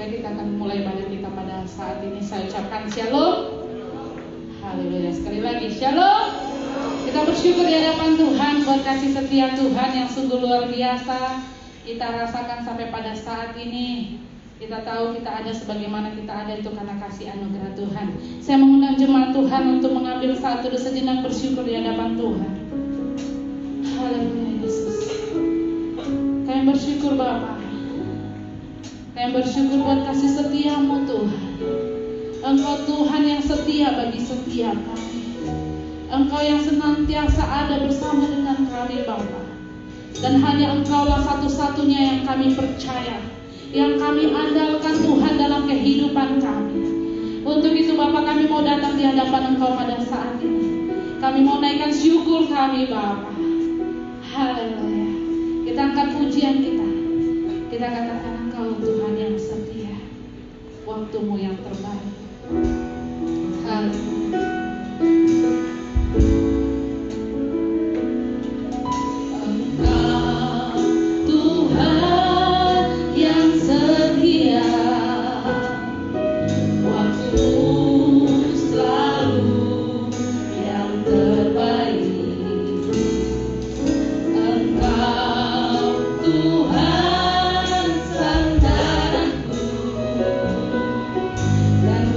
Kita akan mulai ibadah kita pada saat ini. Saya ucapkan shalom. Haleluya. Sekali lagi shalom. Kita bersyukur di hadapan Tuhan buat kasih setia Tuhan yang sungguh luar biasa. Kita rasakan sampai pada saat ini. Kita tahu kita ada sebagaimana kita ada itu karena kasih anugerah Tuhan. Saya mengundang jemaat Tuhan untuk mengambil satu sejenak bersyukur di hadapan Tuhan. Haleluya Yesus. Kami bersyukur Bapa. Kami bersyukur buat kasih setiamu Tuhan. Engkau Tuhan yang setia bagi setiap kami. Engkau yang senantiasa ada bersama dengan kami Bapa. Dan hanya Engkaulah satu-satunya yang kami percaya, yang kami andalkan Tuhan dalam kehidupan kami. Untuk itu Bapa, kami mau datang di hadapan Engkau pada saat ini. Kami mau naikkan syukur kami Bapa. Haleluya. Kita angkat pujian kita. Kita katakan Engkau Tuhan yang setia, waktumu yang terbaik. Haleluya. Dan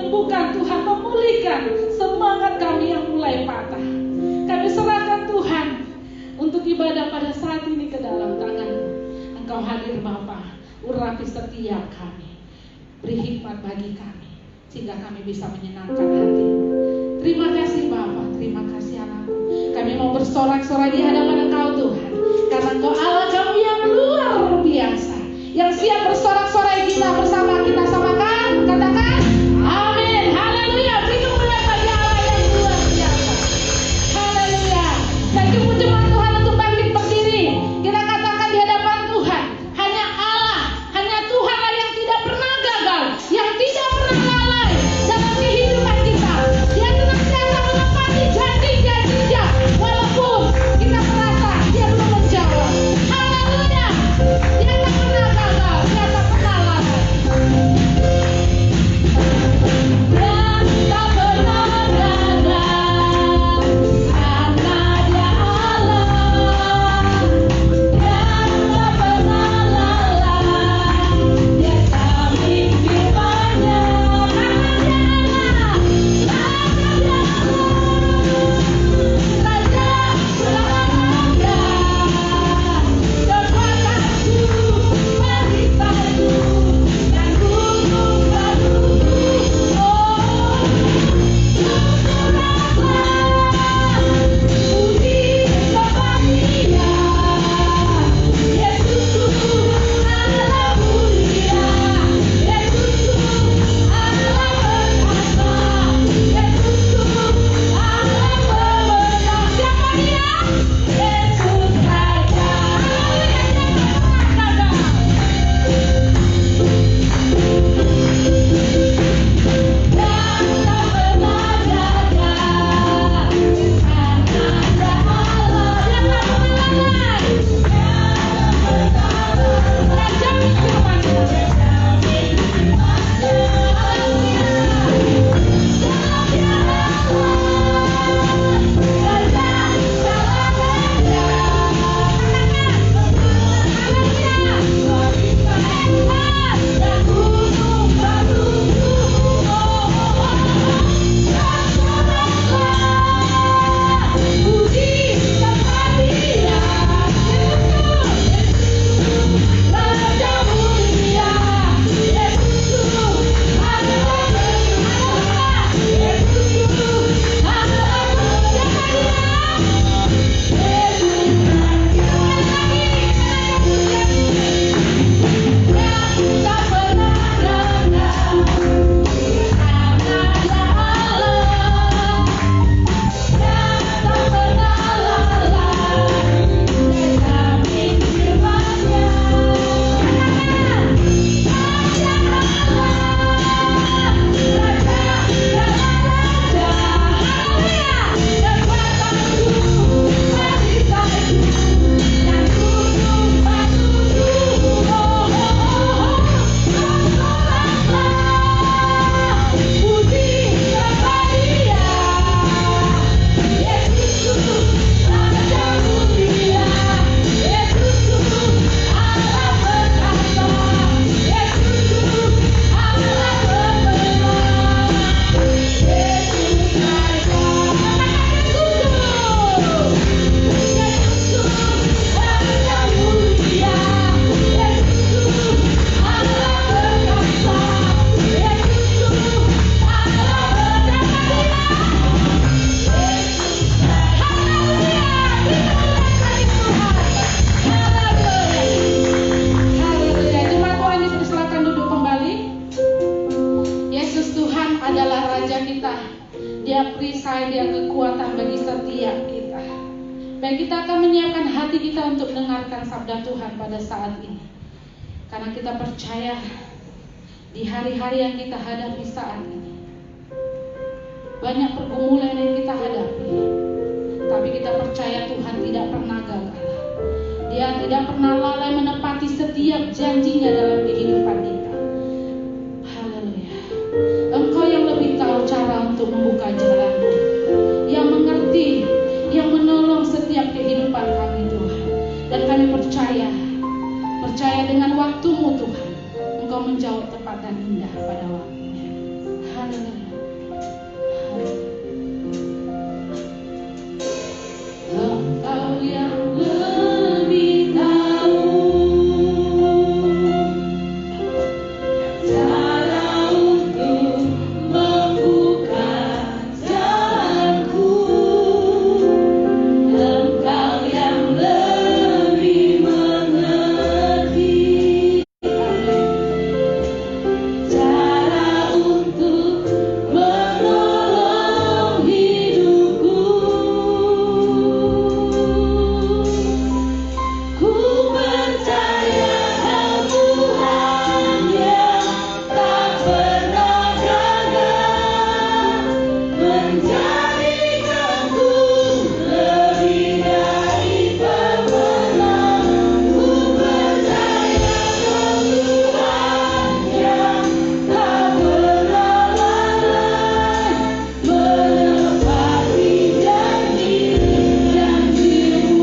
menyembuhkan Tuhan, memulihkan semangat kami yang mulai patah. Kami serahkan Tuhan untuk ibadah pada saat ini ke dalam tangan-Mu. Engkau hadir Bapa, urapi setiap kami, beri hikmat bagi kami, sehingga kami bisa menyenangkan hati-Mu. Terima kasih Bapa, terima kasih anakku. Kami mau bersorak-sorai di hadapan Engkau Tuhan, karena Engkau Allah kami yang luar biasa, yang siap bersorak-sorai kita bersama. Kita samakan, katakan amin, haleluya. Beri kemuliaan bagi Allah yang luar biasa, haleluya. Thank you jemaat Tuhan untuk bangkit berdiri. Kita katakan di hadapan Tuhan, hanya Allah, hanya Tuhanlah yang tidak pernah gagal, yang tidak pernah lalai dalam kehidupan kita. Dia senantiasa menepati janji-janji-Nya, walaupun kita merasa Dia belum menjawab. Haleluya. Dia tak pernah gagal, Dia tak pernah lalai. Dan kita akan menyiapkan hati kita untuk mendengarkan sabda Tuhan pada saat ini. Karena kita percaya di hari-hari yang kita hadapi saat ini, banyak pergumulan yang kita hadapi, tapi kita percaya Tuhan tidak pernah gagal. Dia tidak pernah lalai menepati setiap janjinya dalam kehidupan kita. Haleluya. Engkau yang lebih tahu cara untuk membuka jalanmu, yang mengerti, yang menolong setiap kehidupan kami Tuhan. Dan kami percaya dengan waktu-Mu Tuhan, Engkau menjawab tepat dan indah pada waktunya. Engkau yang lebih tahu cara untuk membuka jalanku. Engkau yang lebih mengerti cara untuk menolong hidupku. Ku percaya Kau Tuhan yang tak pernah gagal, menjadikanku lebih dari pemenang. Ku percaya Kau Tuhan yang tak pernah lalai, menepati janji-janji-Mu.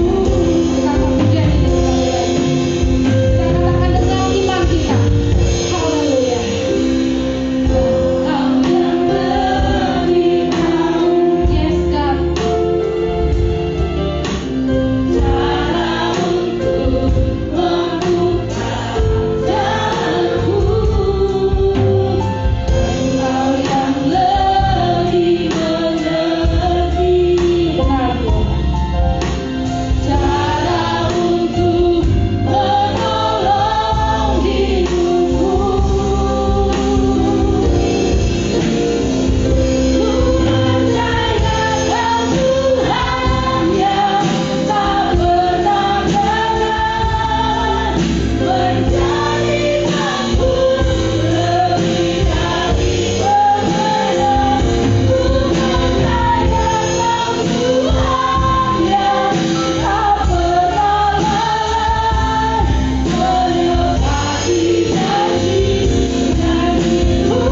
Kita katakan dengan iman kita. Haleluya. Engkau yang lebih tahu, yes God, cara untuk membuka jalanku. Engkau yang lebih mengerti, benar cara untuk menolong hidupku. Ku percaya Kau Tuhan yang tak pernah gagal, menjadikanku lebih dari pemenang. Ku percaya Kau Tuhan yang tak pernah lalai, menepati janji-janji-Mu.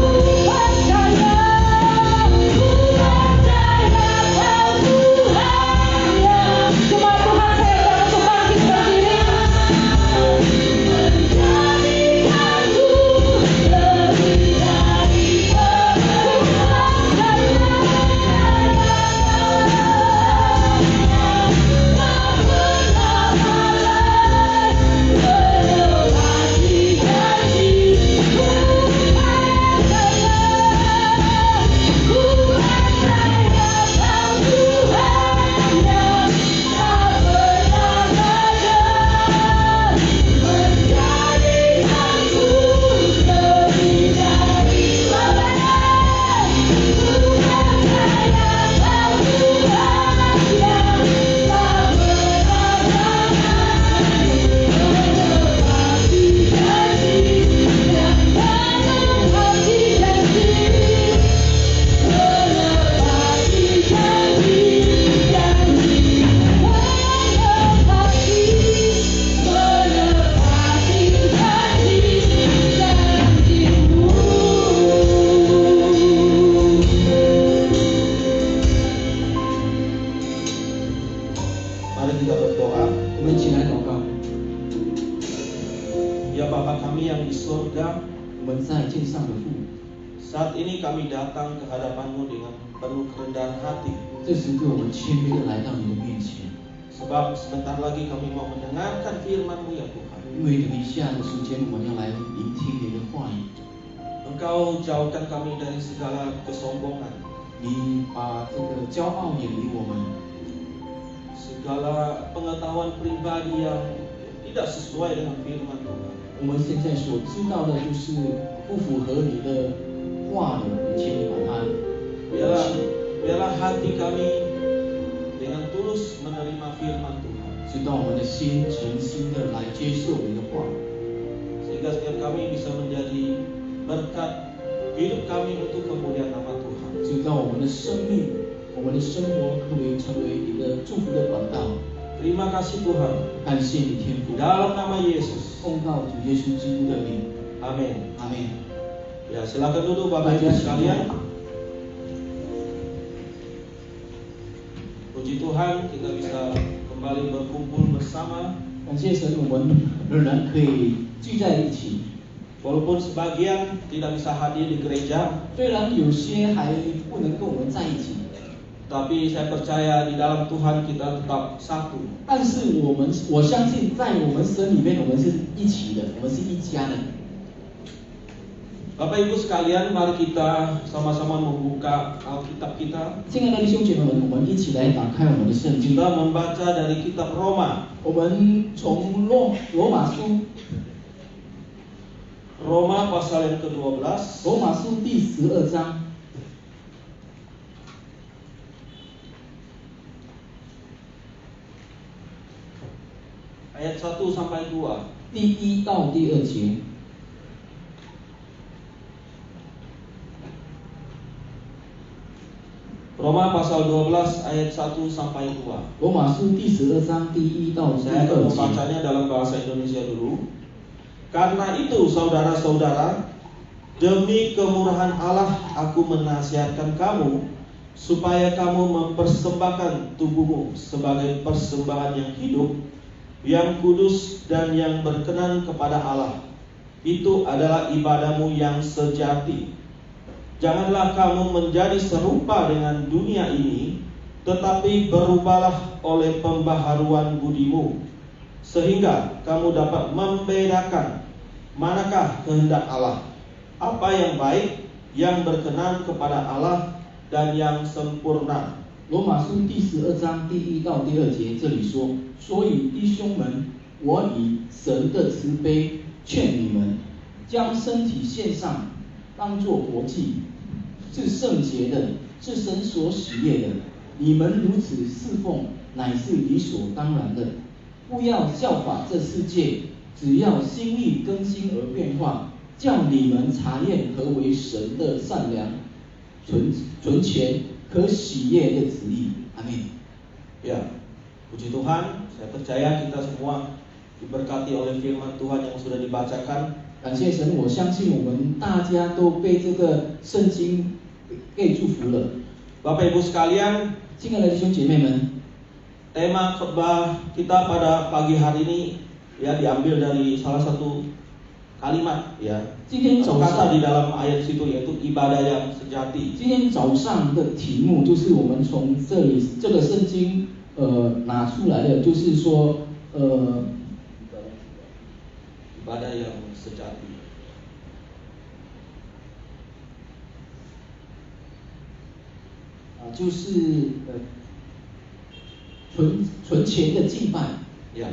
Ku percaya Kau Tuhan yang cuma Tuhan saya untuk bangkit berdiri, menjadikanku lebih dari Mari kita berdoa. 我们一起来祷告。 Ya Bapa kami yang di surga, 我们在天上的父， saat ini kami datang ke hadapan-Mu dengan penuh kerendahan hati. 这时刻我们谦卑的来到你的面前， Sebab sebentar lagi kami mau mendengarkan firman-Mu ya Tuhan. 因为等一下的时间我们要来聆听你的话语。 Engkau jauhkan kami dari segala kesombongan, 你把这个骄傲远离我们， segala pengetahuan pribadi yang tidak sesuai dengan firman Tuhan. 我们现在所知道的就是不符合你的话的，以前你把它丢弃， Biarlah hati kami dengan tulus menerima firman Tuhan, 直到我们的心诚心的来接受你的话， sehingga setiap kami bisa menjadi berkat hidup kami untuk kemuliaan nama Tuhan. 直到我们的生命、我们的生活可以成为你的祝福的管道。 Terima kasih Tuhan. 感谢你天父， Dalam nama Yesus. 奉到主耶稣基督的名， Amin. 阿门。 Ya, silakan duduk Bapak Ibu sekalian. Puji Tuhan, kita bisa kembali berkumpul bersama. 感谢神，我们仍然可以聚在一起。Walaupun sebagian tidak bisa hadir di gereja, 虽然有些还不能跟我们在一起， tapi saya percaya di dalam Tuhan kita tetap satu. 但是我相信在我们神里面，我们是一起的，我们是一家的。 Bapak Ibu sekalian, mari kita sama-sama membuka Alkitab kita. 亲爱的弟兄姐妹们，我们一起来打开我们的圣经。 Kita membaca dari kitab Roma. 我们从罗马书， Roma pasal yang ke-12. 罗马书第12章 ayat 1 sampai 2. 第1到第2节。 Roma pasal 12 ayat 1 sampai 2. 罗马书第12章第1到第 Saya 2 akan 节。 membacanya dalam bahasa Indonesia dulu. Karena itu saudara-saudara, demi kemurahan Allah aku menasihatkan kamu supaya kamu mempersembahkan tubuhmu sebagai persembahan yang hidup, yang kudus dan yang berkenan kepada Allah. Itu adalah ibadahmu yang sejati. Janganlah kamu menjadi serupa dengan dunia ini, tetapi berubahlah oleh pembaharuan budimu, sehingga kamu dapat membedakan manakah kehendak Allah, apa yang baik, yang berkenan kepada Allah, dan yang sempurna. 罗马书第12章第1到第2节这里说：所以弟兄们，我以神的慈悲劝你们，将身体献上，当作活祭，是圣洁的，是神所喜悦的。你们如此侍奉，乃是理所当然的。不要效法这世界，只要心意更新而变化，叫你们查验何为神的善良、纯全、可喜悦的旨意。阿门。 Ya, puji Tuhan, saya percaya kita semua diberkati oleh firman Tuhan yang sudah dibacakan. 感谢神，我相信我们大家都被这个圣经给祝福了。 Bapak Ibu sekalian, 亲爱的弟兄姐妹们， tema khotbah kita pada pagi hari ini ya diambil dari salah satu kalimat ya, 今天早 kata 上 di dalam ayat situ yaitu ibadah yang sejati. 今天早上的题目就是我们从这里这个圣经拿出来的，就是说Ibadah yang sejati. 就是纯全的敬拜。 Ya.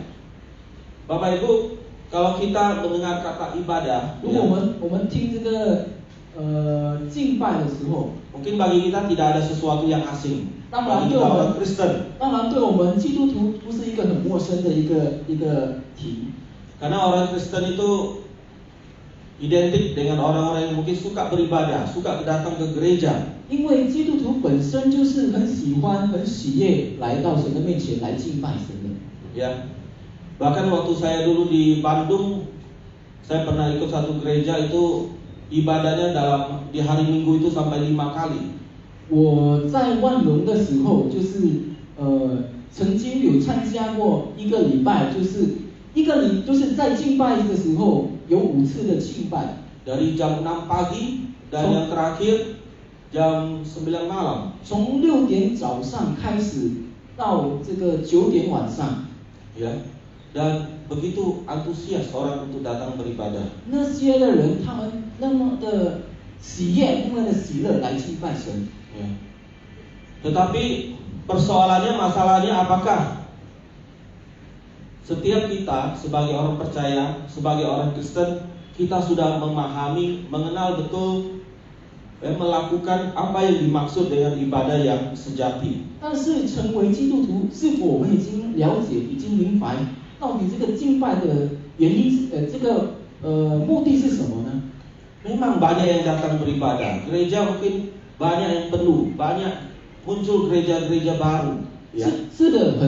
Bapak Ibu, kalau kita mendengar kata ibadah, 如果我们听这个敬拜的时候， mungkin bagi kita tidak ada sesuatu yang asing. 当然 Bagi 对 kita 我 orang 们 Kristen. 当然对我们基督徒不是一个很陌生的一个题。 Karena orang Kristen itu identik dengan orang-orang yang mungkin suka beribadah, suka datang ke gereja. 因为基督徒本身就是很喜欢、很喜悦来到神的面前来敬拜神的。 Ya. Bahkan waktu saya dulu di Bandung, saya pernah ikut satu gereja itu ibadahnya di hari Minggu itu sampai 5 kali. 我在万隆的时候，就是曾经有参加过一个礼拜，就是在敬拜的时候有5次的敬拜。 Dari jam 6 pagi dan yang terakhir jam 9 malam. 从6点早上开始到这个9点晚上。 Ya. Dan begitu antusias orang untuk datang beribadah. 那些的人，他们那么的喜悦，那么的喜乐来敬拜神。 Ya. Tetapi persoalannya, masalahnya apakah setiap kita sebagai orang percaya, sebagai orang Kristen, kita sudah memahami, mengenal betul, melakukan apa yang dimaksud dengan ibadah yang sejati. 但是成为基督徒，是否我们已经了解、已经明白，到底这个敬拜的原因，这个目的是什么呢？ Memang banyak yang datang beribadah. Gereja mungkin banyak yang penuh, banyak muncul gereja-gereja baru. 是是的，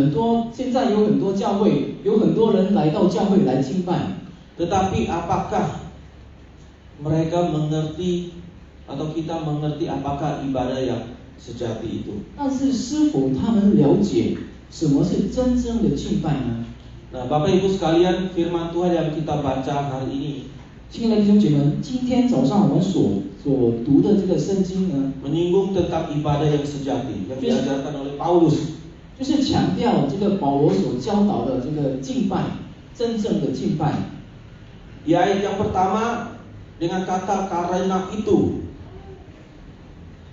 现在有很多教会，有很多人来到教会来敬拜。 Tetapi apakah mereka mengerti atau kita mengerti apakah ibadah yang sejati itu? 但是是否他们了解什么是真正的敬拜呢？ Nah, Bapak Ibu sekalian, firman Tuhan yang kita baca hari ini 亲爱的弟兄姐妹们，今天早上我们所读的这个圣经呢， menyinggung tentang ibadah yang sejati yang diajarkan oleh Paulus. 就是强调这个保罗所教导的这个敬拜，真正的敬拜。 Di ayat yang pertama dengan kata karena itu.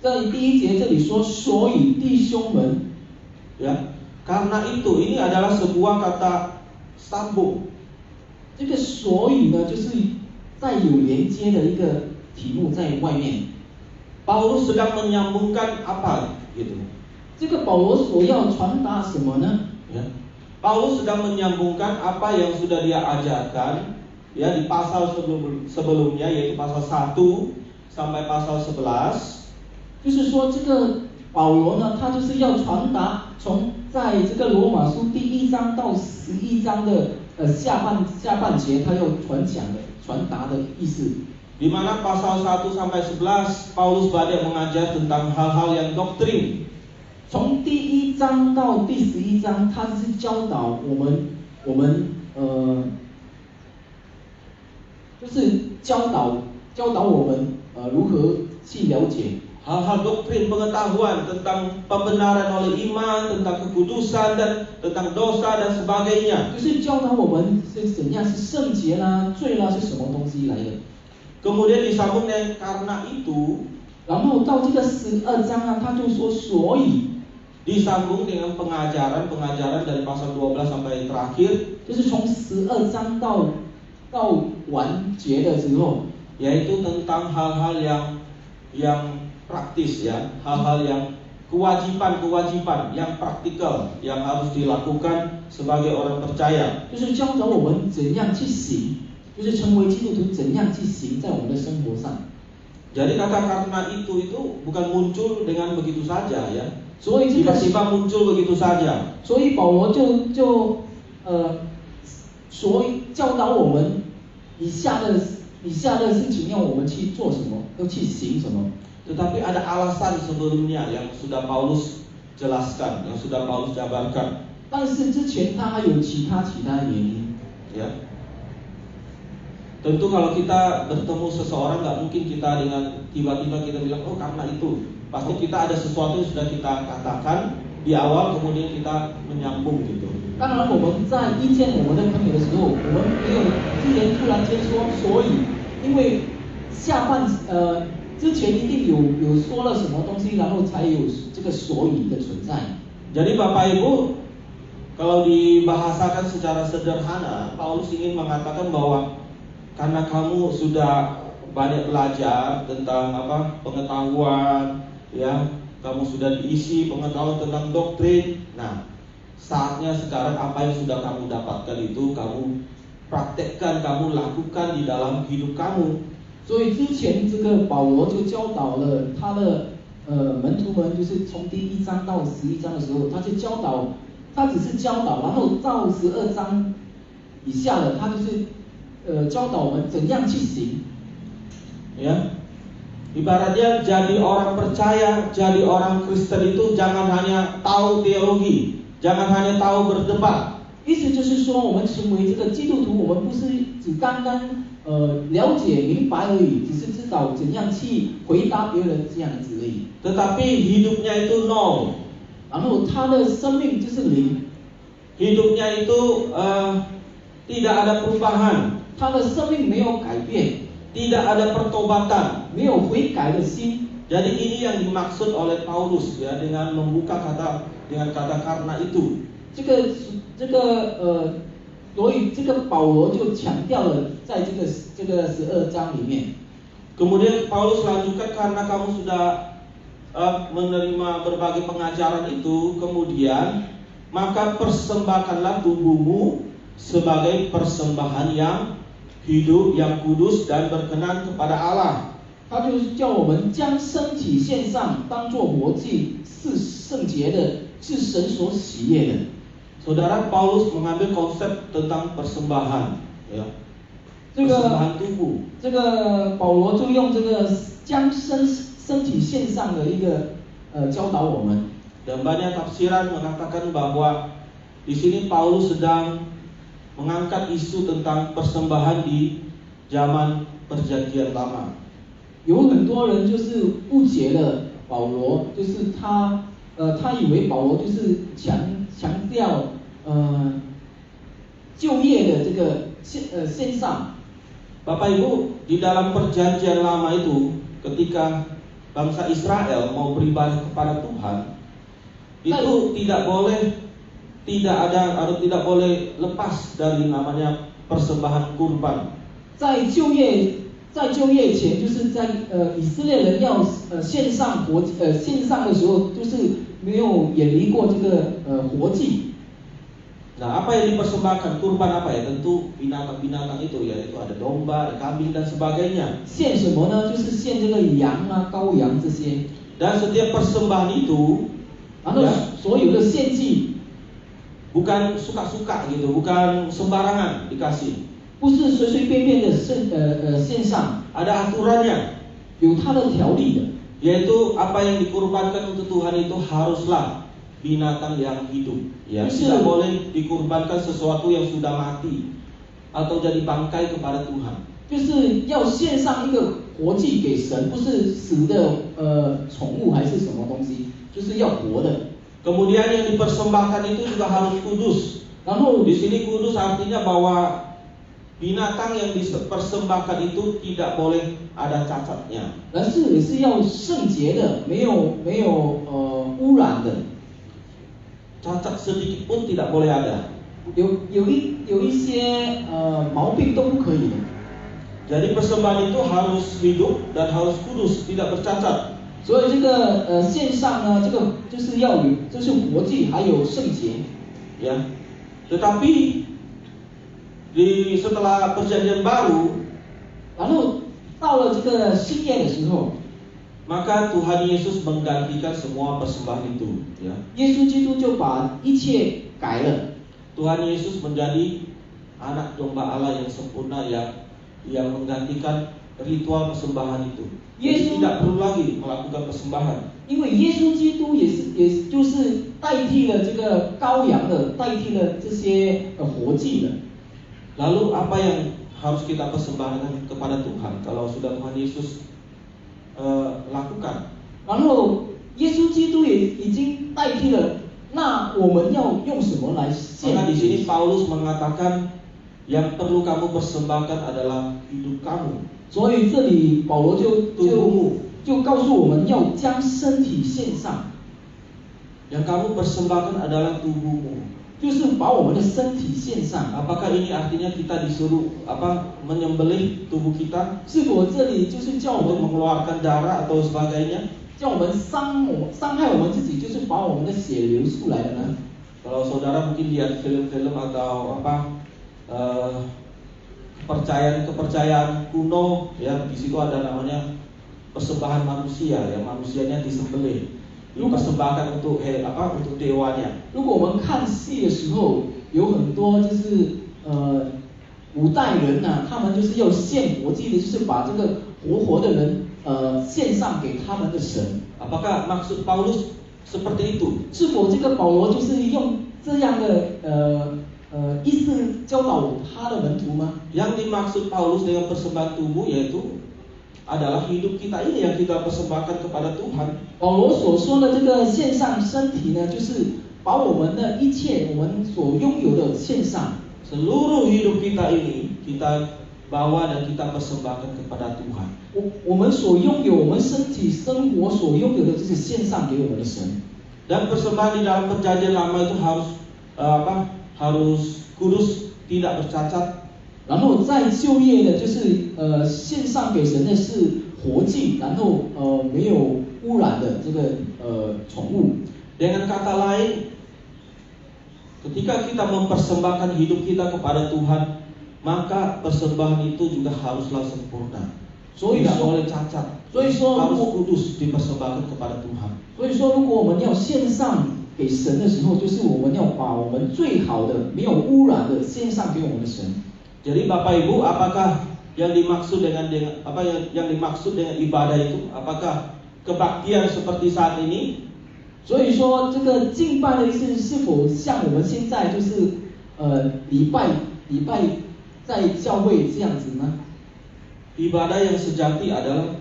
在第一节这里说，所以弟兄们， Ya, karena itu ini adalah sebuah kata sambung. 这个所以呢，就是带有连接的一个题目在外面。 Paulus sedang menyambungkan apa gitu. 这个保罗所要传达什么呢？ Ya. Paulus sedang menyambungkan apa yang sudah dia ajarkan ya di pasal sebelumnya yaitu pasal 1 sampai pasal 11. 就是说，这个保罗呢，他就是要传达从在这个罗马书第1章到11章的下半节，他要传达的意思。 Di mana pasal 1 sampai 11 Paulus banyak mengajar tentang hal-hal yang doktrin. 从第1章到第11章，他是教导我们就是教导我们如何去了解 hal-hal doktrin pengetahuan tentang pembenaran oleh iman, tentang kekudusan dan tentang dosa dan sebagainya. 就是教导我们是怎样是圣洁啦、罪啦是什么东西来的。 Kemudian disambung dengan karena itu, 然后到这个12章啊，他就说所以， disambung dengan pengajaran dari pasal 12 sampai terakhir, 就是从12章到完结的时候， yaitu tentang hal-hal yang praktis ya, hal-hal yang kewajiban yang praktikal yang harus dilakukan sebagai orang percaya. 就是教导我们怎样去行，就是成为基督徒怎样去行在我们的生活上。 Jadi kata karena itu bukan muncul dengan begitu saja ya. 所以这个 Tiba-tiba muncul begitu saja. 所以保罗所以教导我们以下的事情要我们去做什么，要去行什么。 Tetapi ada alasan sebelumnya yang sudah Paulus jelaskan, yang sudah Paulus jabarkan. 但是之前他还有其他原因。 Ya. Tentu kalau kita bertemu seseorang nggak mungkin kita dengan tiba-tiba kita bilang oh karena itu. Pasti kita ada sesuatu yang sudah kita katakan di awal kemudian kita menyambung gitu. 当然我们在遇见我们的朋友的时候，我们没有突然间说所以，因为之前一定有说了什么东西，然后才有这个所以的存在。 Jadi Bapak Ibu, kalau dibahasakan secara sederhana, Paulus ingin mengatakan bahwa karena kamu sudah banyak belajar tentang pengetahuan, ya, kamu sudah diisi pengetahuan tentang doktrin. Nah, saatnya sekarang apa yang sudah kamu dapatkan itu kamu praktekkan, kamu lakukan di dalam hidup kamu. 所以之前这个保罗就教导了他的门徒们，就是从第1章到11章的时候，他只是教導，然后到12章以下的，他就是教导我们怎样去行。 Ya, ibaratnya jadi orang percaya, jadi orang Kristen itu jangan hanya tahu teologi, jangan hanya tahu berdebat. 意思就是说，我们成为这个基督徒，我们不是只单单了解明白而已，只是知道怎样去回答别人这样子而已。 Tetapi hidupnya itu nol. 然后他的生命就是零， Hidupnya itu tidak ada perubahan, 他的生命没有改变， tidak ada pertobatan. 没有悔改的心。 Jadi ini yang dimaksud oleh Paulus ya dengan membuka dengan kata karena itu. 所以这个保罗就强调了，在这个12章里面。 Kemudian Paulus lanjutkan karena kamu sudah menerima berbagai pengajaran itu, kemudian maka persembahkanlah tubuhmu sebagai persembahan yang hidup, yang kudus dan berkenan kepada Allah. 他就是叫我们将身体献上，当作活祭，是圣洁的，是神所喜悦的。 Saudara, Paulus mengambil konsep tentang persembahan, ya. Persembahan tubuh. 这个保罗就用这个将身体献上的一个教导我们。 Dan banyak tafsiran mengatakan bahwa di sini Paulus sedang mengangkat isu tentang persembahan di zaman Perjanjian Lama. 有很多人就是误解了保罗，就是他以为保罗就是强调就业的这个线上。 Bapak Ibu, di dalam Perjanjian Lama itu, ketika bangsa Israel mau beribadah kepada Tuhan, itu tidak boleh lepas dari namanya persembahan kurban. 在就业前，就是在以色列人要线上的时候，就是没有远离过这个活祭。 Nah, apa yang dipersembahkan kurban apa ya? Tentu binatang-binatang itu, yaitu ada domba, ada kambing dan sebagainya. 献什么呢？就是献这个羊啊、羔羊这些。 Dan setiap persembahan itu, 然后所有的献祭 bukan suka-suka gitu, bukan sembarangan dikasih. 不是随随便便的献上， Ada aturannya, 有它的条例的。 yaitu apa yang dikurbankan untuk Tuhan itu haruslah binatang yang hidup, ya. Tidak boleh dikurbankan sesuatu yang sudah mati atau jadi bangkai kepada Tuhan. 就是要献上一个活祭给神，不是死的宠物还是什么东西，就是要活的。 Kemudian yang dipersembahkan itu juga harus kudus. 然后 Di sini kudus artinya bahwa binatang yang dipersembahkan itu tidak boleh ada cacatnya. 但是也是要圣洁的，没有污染的。 Cacat sedikit pun tidak boleh ada. 有一些毛病都不可以的。 Jadi persembahan itu harus hidup dan harus kudus, tidak bercacat. 所以这个线上呢，这个就是要有，就是活祭还有圣洁。 Ya. Tetapi setelah Perjanjian Baru, 然后到了这个新约的时候， maka Tuhan Yesus menggantikan semua persembahan itu, ya. 耶稣基督就把一切改了。 Tuhan Yesus menjadi anak domba Allah yang sempurna yang menggantikan ritual persembahan itu. Yesus tidak perlu lagi melakukan persembahan. 因为耶稣基督也就是代替了这个羔羊的，代替了这些活祭的。 Lalu apa yang harus kita persembahkan kepada Tuhan kalau sudah Tuhan Yesus lakukan? 然后耶稣基督也已经代替了，那我们要用什么来献？ Maka di sini Paulus mengatakan yang perlu kamu persembahkan adalah hidup kamu. 所以这里保罗就告诉我们要将身体献上。 Yang kamu persembahkan adalah tubuhmu. 就是把我们的身体献上。 Apakah ini artinya kita disuruh menyembelih tubuh kita? 是否这里就是叫我 Untuk 们 mengeluarkan darah atau sebagainya? 叫我们伤害我们自己，就是把我们的血流出来的呢？ Kalau saudara mungkin lihat film-film atau kepercayaan kuno, ya, di situ ada namanya persembahan manusia, ya, manusianya disembelih, dipersembahkan untuk untuk dewanya. 如果我们看戏的时候，有很多就是古代人啊，他们就是要献活祭的，就是把这个活的人献上给他们的神。 Apakah maksud Paulus seperti itu? 是否这个保罗就是用这样的意思教导他的门徒吗？ Yang dimaksud Paulus dengan persembahan tubuh yaitu adalah hidup kita ini yang kita persembahkan kepada Tuhan. 保罗所说的这个献上身体呢，就是把我们的一切我们所拥有的献上。 Seluruh hidup kita ini kita bawa dan kita persembahkan kepada Tuhan. 我们所拥有，我们身体生活所拥有的，就是献上给我们的神。 Dan persembahan di dalam Perjanjian Lama itu harus kudus, tidak bercacat. 然后在就业的，就是献上给神的是活祭，然后没有污染的这个宠物。 Dengan kata lain, ketika kita mempersembahkan hidup kita kepada Tuhan, maka persembahan itu juga haruslah sempurna. Tidak boleh cacat. Harus kudus dipersembahkan kepada Tuhan. 所以说，如果我们要献上给神的时候，就是我们要把我们最好的、没有污染的献上给我们的神。 Jadi Bapak Ibu, apakah yang dimaksud dengan yang dimaksud dengan ibadah itu? Apakah kebaktian seperti saat ini? 所以说，这个敬拜的意思是否像我们现在就是礼拜在教会这样子呢？ Ibadah yang sejati adalah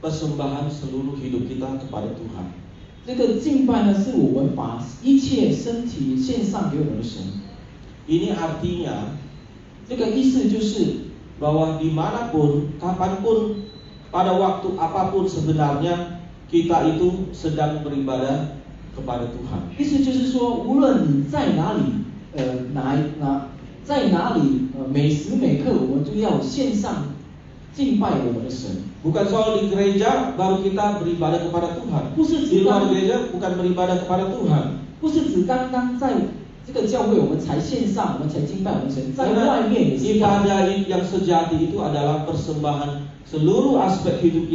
persembahan seluruh hidup kita kepada Tuhan. 这个敬拜呢，是我们把一切身体献上给我们的神。 Ini artinya 这个意思就是， bahwa dimanapun, kapanpun, pada waktu apapun sebenarnya kita itu sedang beribadah kepada Tuhan. 意思就是说，无论你在哪里，在哪里，每时每刻，我们都要献上敬拜我们的神。 Bukan soal di gereja baru kita beribadah kepada Tuhan. Di luar gereja bukan beribadah kepada Tuhan. 不是指刚刚在这个教会我们才献上，我们才敬拜我们神，在外面也是一样。 Ibadah yang sejati itu adalah persembahan seluruh aspek hidup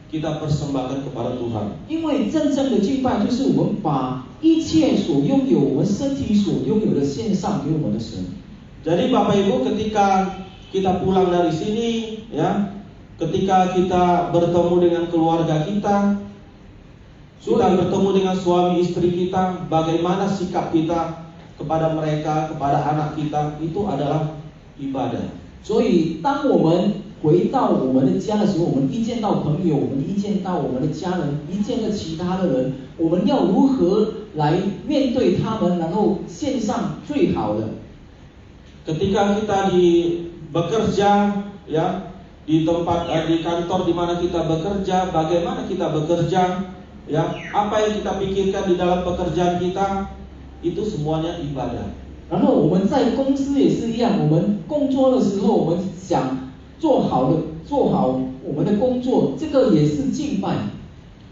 kita persembahkan kepada Tuhan. 因为真正的敬拜就是我们把一切所拥有，我们身体所拥有的献上给我们的神。 Jadi Bapak Ibu, ketika kita pulang dari sini, ya, ketika kita bertemu dengan keluarga kita bertemu dengan suami istri kita, bagaimana sikap kita kepada mereka, kepada anak kita, itu adalah ibadah. 所以，当我们回到我们的家的时候，我们一见到朋友，我们一见到我们的家人，一见到其他的人，我们要如何来面对他们，然后献上最好的？ Ketika kita bekerja, ya, di tempat di kantor di mana kita bekerja, bagaimana kita bekerja, ya, apa yang kita pikirkan di dalam pekerjaan kita, itu semuanya ibadah. 然后我们在公司也是一样，我们工作的时候，我们想做好我们的工作，这个也是敬拜。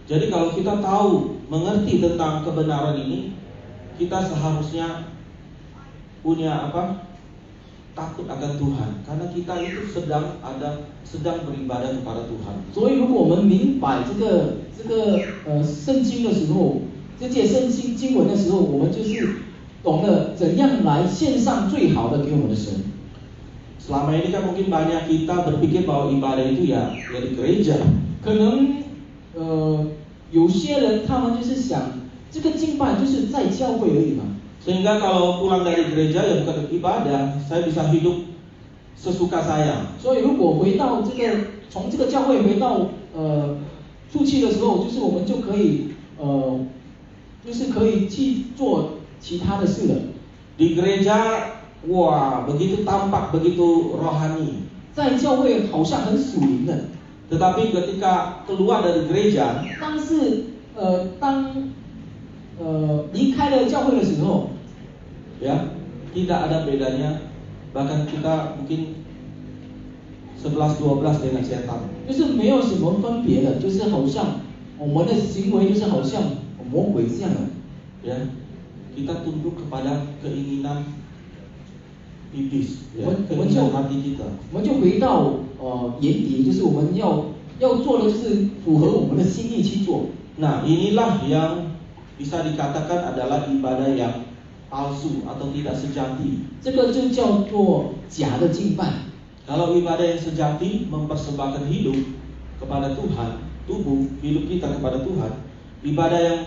Jadi kalau kita tahu, mengerti tentang kebenaran ini, kita seharusnya punya apa? Takut akan Tuhan, karena kita itu sedang beribadah kepada Tuhan. 所以，如果我们明白这个圣经的时候，这些圣经经文的时候，我们就是懂得怎样来献上最好的给我们的神。 Selama ini kan mungkin banyak kita berpikir bahwa ibadah itu ya di gereja. 可能有些人他们就是想，这个敬拜就是在教会而已嘛。 Sehingga kalau pulang dari gereja ya bukan ibadah, saya bisa hidup sesuka saya. 所以如果回到从这个教会回到出去的时候，就是我们就可以就是可以去做其他的事了。 Di gereja, wah begitu tampak, begitu rohani. 在教会好像很属灵的， Tetapi ketika keluar dari gereja, 但是当离开了教会的时候， ya tidak ada bedanya, bahkan kita mungkin 11-12 dengan setan. 就是没有什么分别的，就是好像我们的行为就是好像魔鬼这样的。 Ya, kita tunduk kepada keinginan iblis, ya, keinginan hati kita. 我们就回到眼底，就是我们要做的就是符合我们的心意去做。 Nah, inilah yang bisa dikatakan adalah ibadah yang palsu atau tidak sejati. 这个就叫做假的敬拜。 Kalau ibadah yang sejati mempersembahkan hidup kepada Tuhan, tubuh hidup kita kepada Tuhan. Ibadah yang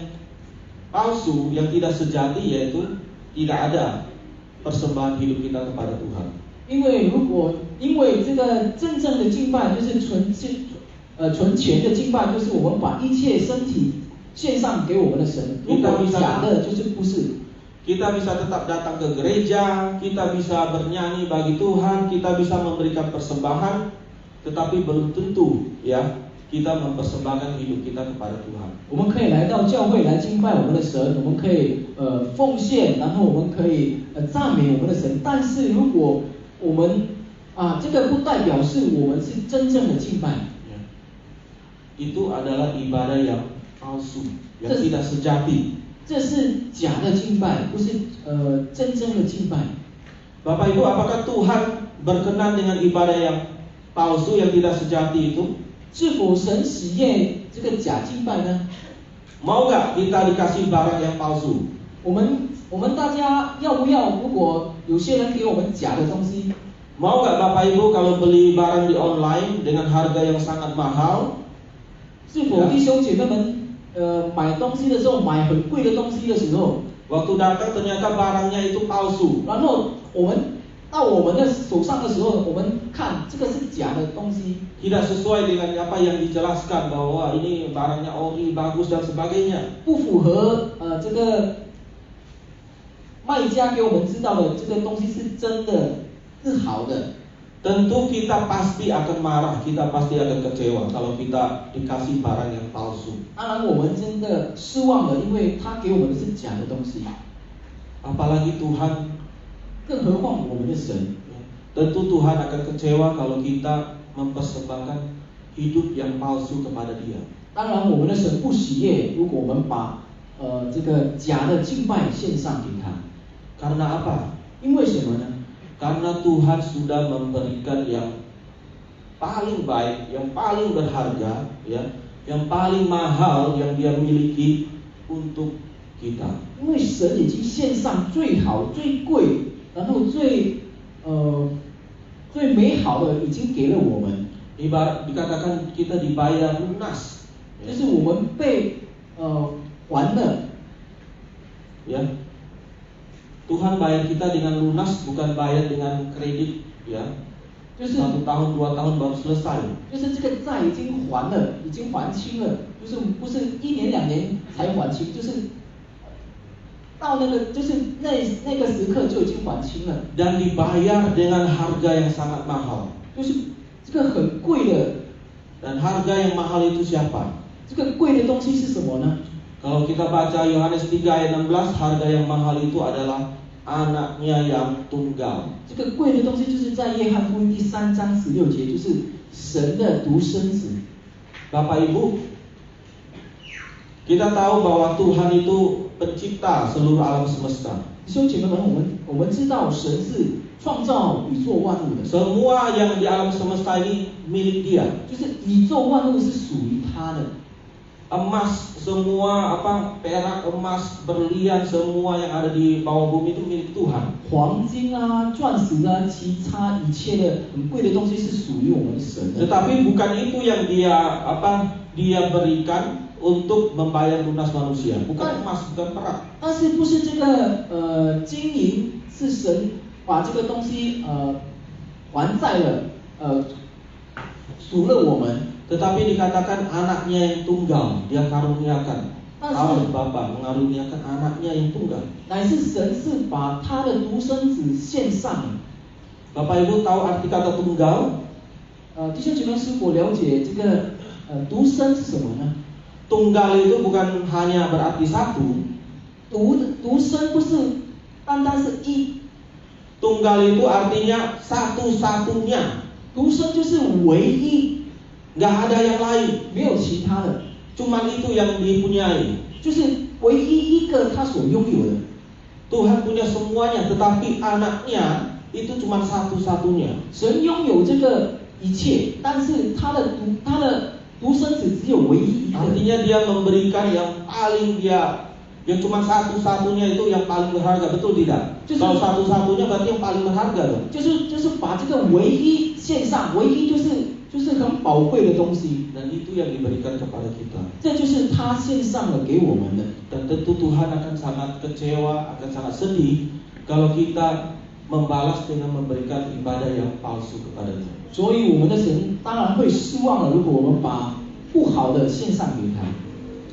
palsu, yang tidak sejati, yaitu tidak ada persembahan hidup kita kepada Tuhan. 因为这个真正的敬拜就是纯全的敬拜，就是我们把一切身体献上给我们的神。如果假的，就是不是。 Kita bisa tetap datang ke gereja, kita bisa bernyanyi bagi Tuhan, kita bisa memberikan persembahan, tetapi belum tentu ya kita mempersembahkan hidup kita kepada Tuhan. 我们可以来到教会来敬拜我们的神，我们可以奉献，然后我们可以赞美我们的神。但是如果我们这个不代表是我们是真正的敬拜。 Ya. Itu adalah ibadah yang palsu, yang tidak sejati. 这是假的敬拜，不是真正的敬拜。 Bapak Ibu, apakah Tuhan berkenan dengan ibadah yang palsu yang tidak sejati itu? 是否神喜悦这个假敬拜呢？ Mau gak kita dikasih barang yang palsu? 我们大家要不要？如果有些人给我们假的东西， Mau gak Bapak Ibu kalau beli barang di online dengan harga yang sangat mahal? 是否弟兄姐妹们买东西的时候，买很贵的东西的时候， waktu datang ternyata barangnya itu palsu. 然后我们到我们的手上的时候，我们看这个是假的东西， tidak sesuai dengan apa yang dijelaskan bahwa ini barangnya ori, bagus dan sebagainya. 不符合这个卖家给我们知道的这个东西是真的，是好的。 Tentu kita pasti akan marah, kita pasti akan kecewa kalau kita dikasih barang yang palsu. 当然，我们真的失望了，因为他给我们的是假的东西。 Apalagi Tuhan, 更何况我们的神， tentu Tuhan akan kecewa kalau kita mempersembahkan hidup yang palsu kepada Dia. 当然我们的神不喜悦，如果我们把这个假的敬拜献上给他。 Karena apa? 因为什么呢？ Karena Tuhan sudah memberikan yang paling baik, yang paling berharga, ya, yang paling mahal yang Dia miliki untuk kita. 因为神已经献上最好、最贵，然后最美好的已经给了我们。 Ibarat dikatakan kita dibayar lunas, 就是我们被还了。 ya. Tuhan bayar kita dengan lunas, bukan bayar dengan kredit, ya. 就是 1 tahun 2 tahun baru selesai. 就是这个债已经还了，已经还清了，就是不是1年2年才还清，就是到那个就是那个时刻就已经还清了。 Dan dibayar dengan harga yang sangat mahal. 就是这个很贵的， Dan harga yang mahal itu siapa? 这个贵的东西是什么呢？ Kalau kita baca Yohanes 3 ayat 16, harga yang mahal itu adalah anaknya yang tunggal. 这个贵的东西就是在约翰福音第3章16节，就是神的独生子。 Bapak Ibu, kita tahu bahwa Tuhan itu pencipta seluruh alam semesta. 弟兄姐妹们，我们知道神是创造宇宙万物的， Semua yang di alam semesta ini milik Dia. 就是宇宙万物是属于他的。 Emas, semua perak, emas, berlian, semua yang ada di bawah bumi itu milik Tuhan. 黄金啊、钻石啊、其他一切的很贵的东西是属于我们神的。 Tetapi bukan itu yang dia berikan untuk membayar lunas manusia. Bukan emas, bukan perak. 但是不是这个金银是神把这个东西还债了赎了我们。 Tetapi dikatakan anaknya yang tunggal, Dia karuniakan. Allah Bapa mengaruniakan anaknya yang tunggal. 乃是神是把他的独生子献上了。 Bapak Ibu tahu arti kata tunggal? 弟兄姐妹是否了解这个独生是什么呢？ Tunggal itu bukan hanya berarti satu. 独生不是单单是一， Tunggal itu artinya satu-satunya. 独生就是唯一， Nggak ada yang lain. 没有其他的， Cuman itu yang dipunyai. 就是唯一一个他所拥有的。 Tuhan punya semuanya, tetapi anaknya itu cuma satu-satunya. 神拥有这个一切，但是他的独生子只有唯一一个。 Artinya Dia memberikan yang paling yang cuma satu-satunya itu yang paling berharga, betul tidak? Kalau satu-satunya berarti yang paling berharga dong. 就是把这个唯一献上，唯一就是很宝贵的东西。 Dan itu yang diberikan kepada kita. 这就是他献上了给我们的。 Dan tentu Tuhan akan sangat kecewa, akan sangat sedih kalau kita membalas dengan memberikan ibadah yang palsu kepadanya. 所以我们的神当然会失望了，如果我们把不好的献上给他。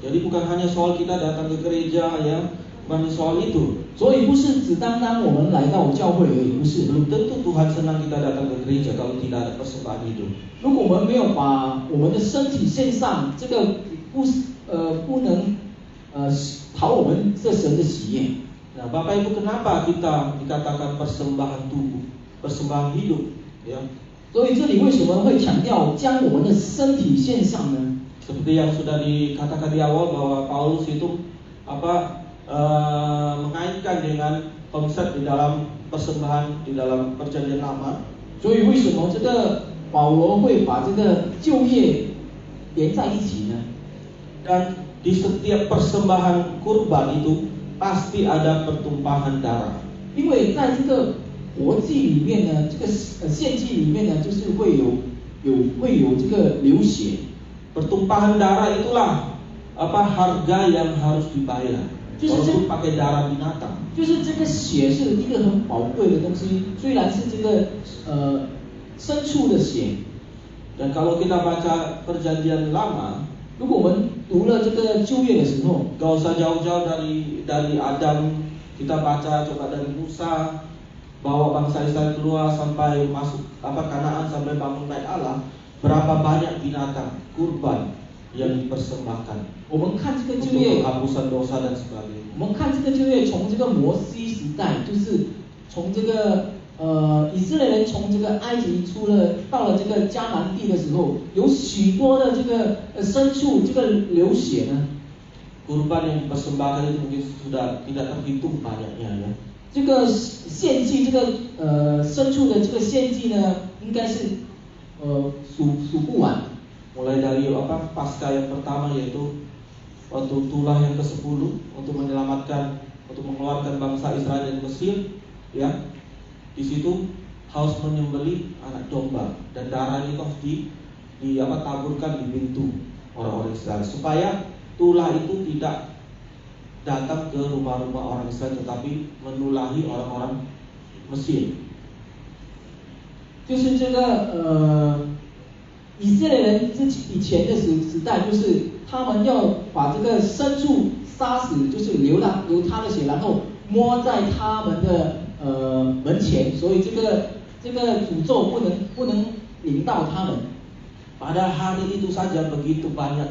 Jadi bukan hanya soal kita datang ke gereja, ya, bukan soal itu. 所以不是只单单我们来到教会而已，不是。 Belum tentu Tuhan senang kita datang ke gereja kalau tidak ada persembahan hidup. 如果我们没有把我们的身体献上，这个不能讨我们这神的喜悦。 Nah, Bapak Ibu, kenapa kita dikatakan persembahan tubuh, persembahan hidup, ya? 所以这里为什么会强调将我们的身体献上呢？ Seperti yang sudah dikatakan di awal bahwa Paulus itu mengaitkan dengan konsep di dalam persembahan di dalam perjanjian lama. 所以为什么这个保罗会把这个旧业连在一起呢？ Dan di setiap persembahan kurban itu pasti ada pertumpahan darah. 因为在这个活祭里面呢，这个献祭里面呢，就是会有这个流血。 Pertumpahan darah itulah harga yang harus dibayar. walaupun pakai darah binatang. 就是这个血是一个很宝贵的东西，虽然是这个牲畜的血。 Dan kalau kita baca Perjanjian Lama, 如果我们读了这个旧约的时候， gak usah jauh-jauh dari Adam, kita baca coba dari Musa, bawa bangsa Israel keluar sampai masuk Kanaan sampai bangun bait Allah, berapa banyak binatang kurban yang dipersembahkan 我们看这个 untuk 旧约， penghapusan dosa dan sebagainya. 我们看这个旧约，从这个摩西时代，就是从这个以色列人从这个埃及到了这个迦南地的时候，有许多的这个牲畜这个流血呢。 Kurban yang dipersembahkan itu mungkin sudah tidak terhitung banyaknya ya. 这个献祭，这个牲畜的这个献祭呢，应该是数不完。 Mulai dari pasca yang pertama yaitu waktu tulah yang ke-10 untuk mengeluarkan bangsa Israel dari Mesir, ya. Di situ harus menyembelih anak domba dan darahnya itu harus taburkan di pintu orang-orang Israel supaya tulah itu tidak datang ke rumah-rumah orang Israel tetapi menulahi orang-orang Mesir. 就是这个以色列人以前的时代，就是他们要把这个牲畜杀死，就是流他的血，然后摸在他们的门前，所以这个诅咒不能临到他们。 Pada hari itu saja begitu banyak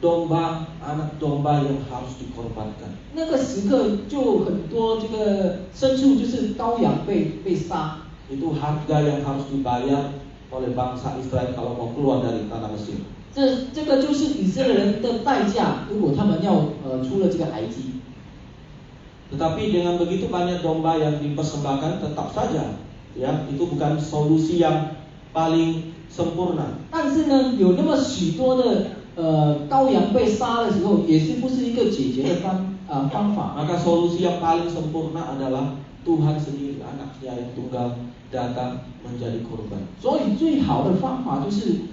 anak domba yang harus dikorbankan. 那个时刻就很多这个牲畜就是羔羊被杀。 Itu harga yang harus dibayar oleh bangsa Israel kalau mau keluar dari tanah Mesir. 这个就是以色列人的代价，如果他们要出了这个埃及。 Tetapi dengan begitu banyak domba yang dipersembahkan tetap saja, ya itu bukan solusi yang paling sempurna. 但是呢，有那么许多的羔羊被杀的时候，也是不是一个解决的方法。 Maka solusi yang paling sempurna adalah Tuhan sendiri anaknya yang tunggal datang menjadi korban. 所以最好的方法就是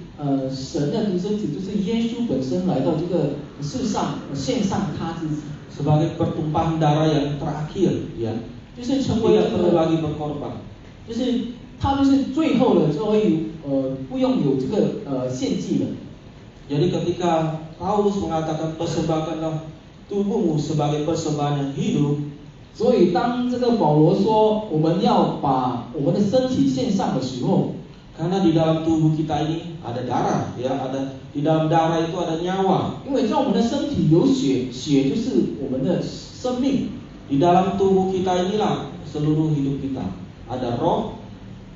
神的独生子，就是耶稣本身来到这个世上，献上他自己。 Sebagai pertumpahan darah yang terakhir, ya. 就是成为 Tidak perlu lagi berkorban. 就是他就是最后了，所以不用有这个献祭了。 Jadi ketika Paulus mengatakan persembahkanlah tubuhmu sebagai persembahan yang hidup, 所以当这个保罗说我们要把我们的身体献上的时候， karena di dalam tubuh kita ini ada darah, ya, di dalam darah itu ada nyawa. 因为在我们的身体有血，血就是我们的生命。 Di dalam tubuh kita inilah seluruh hidup kita. Ada roh,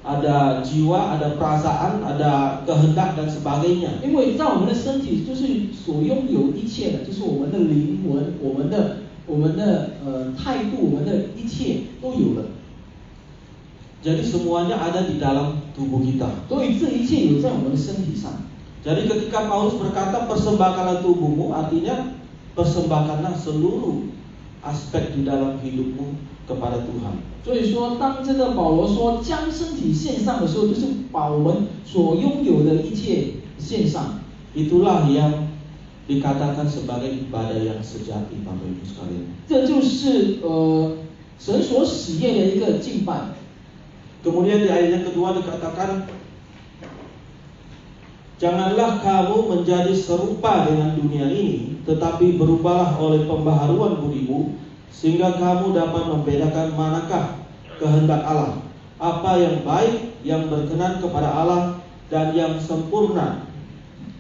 ada jiwa, ada perasaan, ada kehendak dan sebagainya. 因为在我们的身体就是所拥有一切的，就是我们的灵魂，我们的态度，我们的一切都有了。 Jadi semuanya ada di dalam tubuh kita. 所以这一切有在我们的身体上。 Jadi ketika Paulus berkata persembahkanlah tubuhmu, artinya persembahkanlah seluruh aspek di dalam hidupmu kepada Tuhan. 所以说，当这个保罗说将身体献上的时候，就是把我们所拥有的一切献上。 Itulah yang dikatakan sebagai ibadah yang sejati, Bapak Ibu sekalian. 这就是神所喜悦的一个敬拜。 Kemudian di ayat yang kedua dikatakan, janganlah kamu menjadi serupa dengan dunia ini, tetapi berubahlah oleh pembaharuan budimu, sehingga kamu dapat membedakan manakah kehendak Allah, apa yang baik, yang berkenan kepada Allah, dan yang sempurna.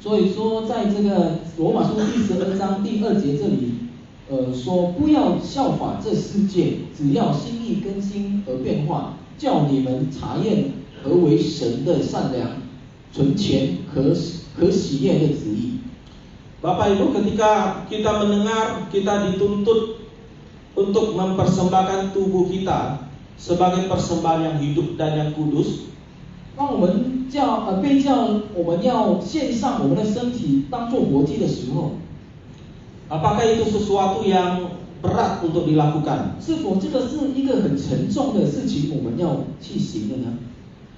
所以说，在这个罗马书第12章第2节这里，说不要效法这世界，只要心意更新而变化，叫你们查验何为神的善良、纯全、可喜悦的旨意。 Bapak Ibu, ketika kita mendengar kita dituntut untuk mempersembahkan tubuh kita sebagai persembahan yang hidup dan yang kudus, 当我们被叫我们要献上我们的身体当作活祭的时候， apakah itu sesuatu yang berat untuk dilakukan? 是否这个是一个很沉重的事情，我们要去行的呢？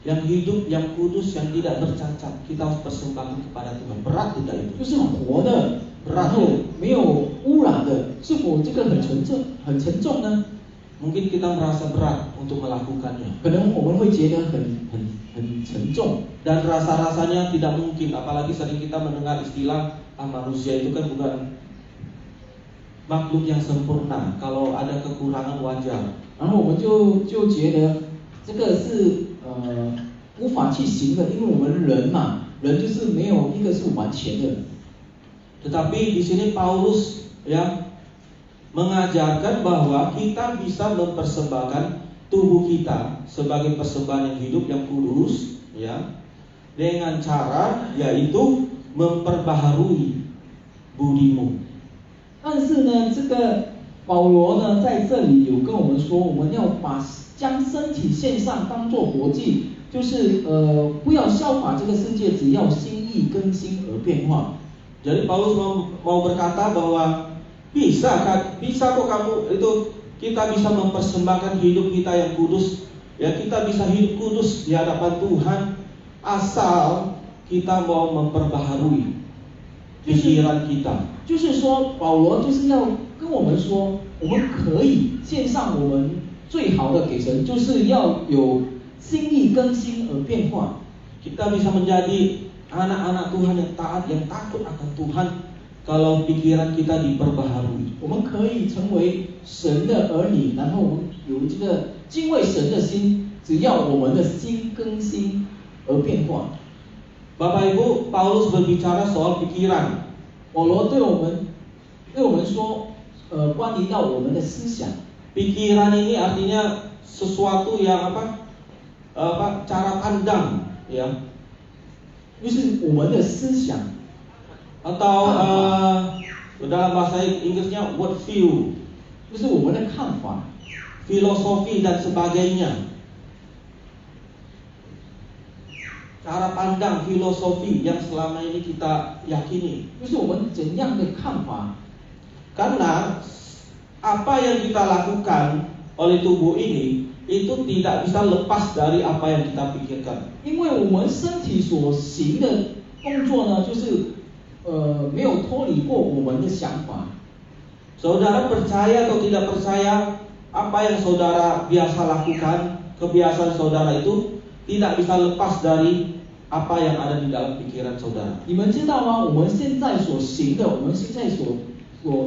yang hidup, yang kudus, yang tidak bercacat, kita harus persembahkan kepada Tuhan. Berat tidak itu? 就是活的，然后没有污染的，是否这个很沉重呢？ Mungkin kita merasa berat untuk melakukannya. 可能我们会觉得很沉重， Dan rasa-rasanya tidak mungkin, apalagi sering kita mendengar istilah manusia itu kan bukan makhluk yang sempurna. Kalau ada kekurangan wajar. 然后我们就觉得这个是无法去行的，因为我们人嘛，人就是没有一个是完全的。 Tetapi di sini Paulus ya mengajarkan bahwa kita bisa mempersembahkan tubuh kita sebagai persembahan yang hidup, yang kudus, ya, dengan cara yaitu memperbaharui budimu. 但是呢，这个保罗呢在这里有跟我们说，我们要将身体献上当作活祭，就是不要效法这个世界，只要心意更新而变化。 Jadi Paulus mau berkata bahwa bisa kok kamu itu kita bisa mempersembahkan hidup kita yang kudus, ya kita bisa hidup kudus di hadapan Tuhan asal kita mau memperbaharui pikiran kita. 就是说，保罗就是要跟我们说，我们可以献上我们最好的给神，就是要有心意更新而变化。 Kita bisa menjadi anak-anak Tuhan yang taat, yang takut akan Tuhan kalau pikiran kita diperbaharui. 我们可以成为神的儿女，然后我们有这个敬畏神的心，只要我们的心更新而变化。 Bapak Ibu, Paulus berbicara soal pikiran. 保罗对我们说，关于到我们的思想。 Pikiran ini artinya sesuatu yang cara pandang, ya. 就是我们的思想， Atau dalam bahasa Inggrisnya world view, 就是我们的看法， filosofi dan sebagainya. Cara pandang, filosofi yang selama ini kita yakini. 就是我们怎样的看法。 Karena apa yang kita lakukan oleh tubuh ini itu tidak bisa lepas dari apa yang kita pikirkan. 因为我们身体所行的动作呢，就是没有脱离过我们的想法。 Saudara percaya atau tidak percaya, apa yang saudara biasa lakukan, kebiasaan saudara itu tidak bisa lepas dari apa yang ada di dalam pikiran saudara. 你们知道吗？我们现在所行的，我们现在所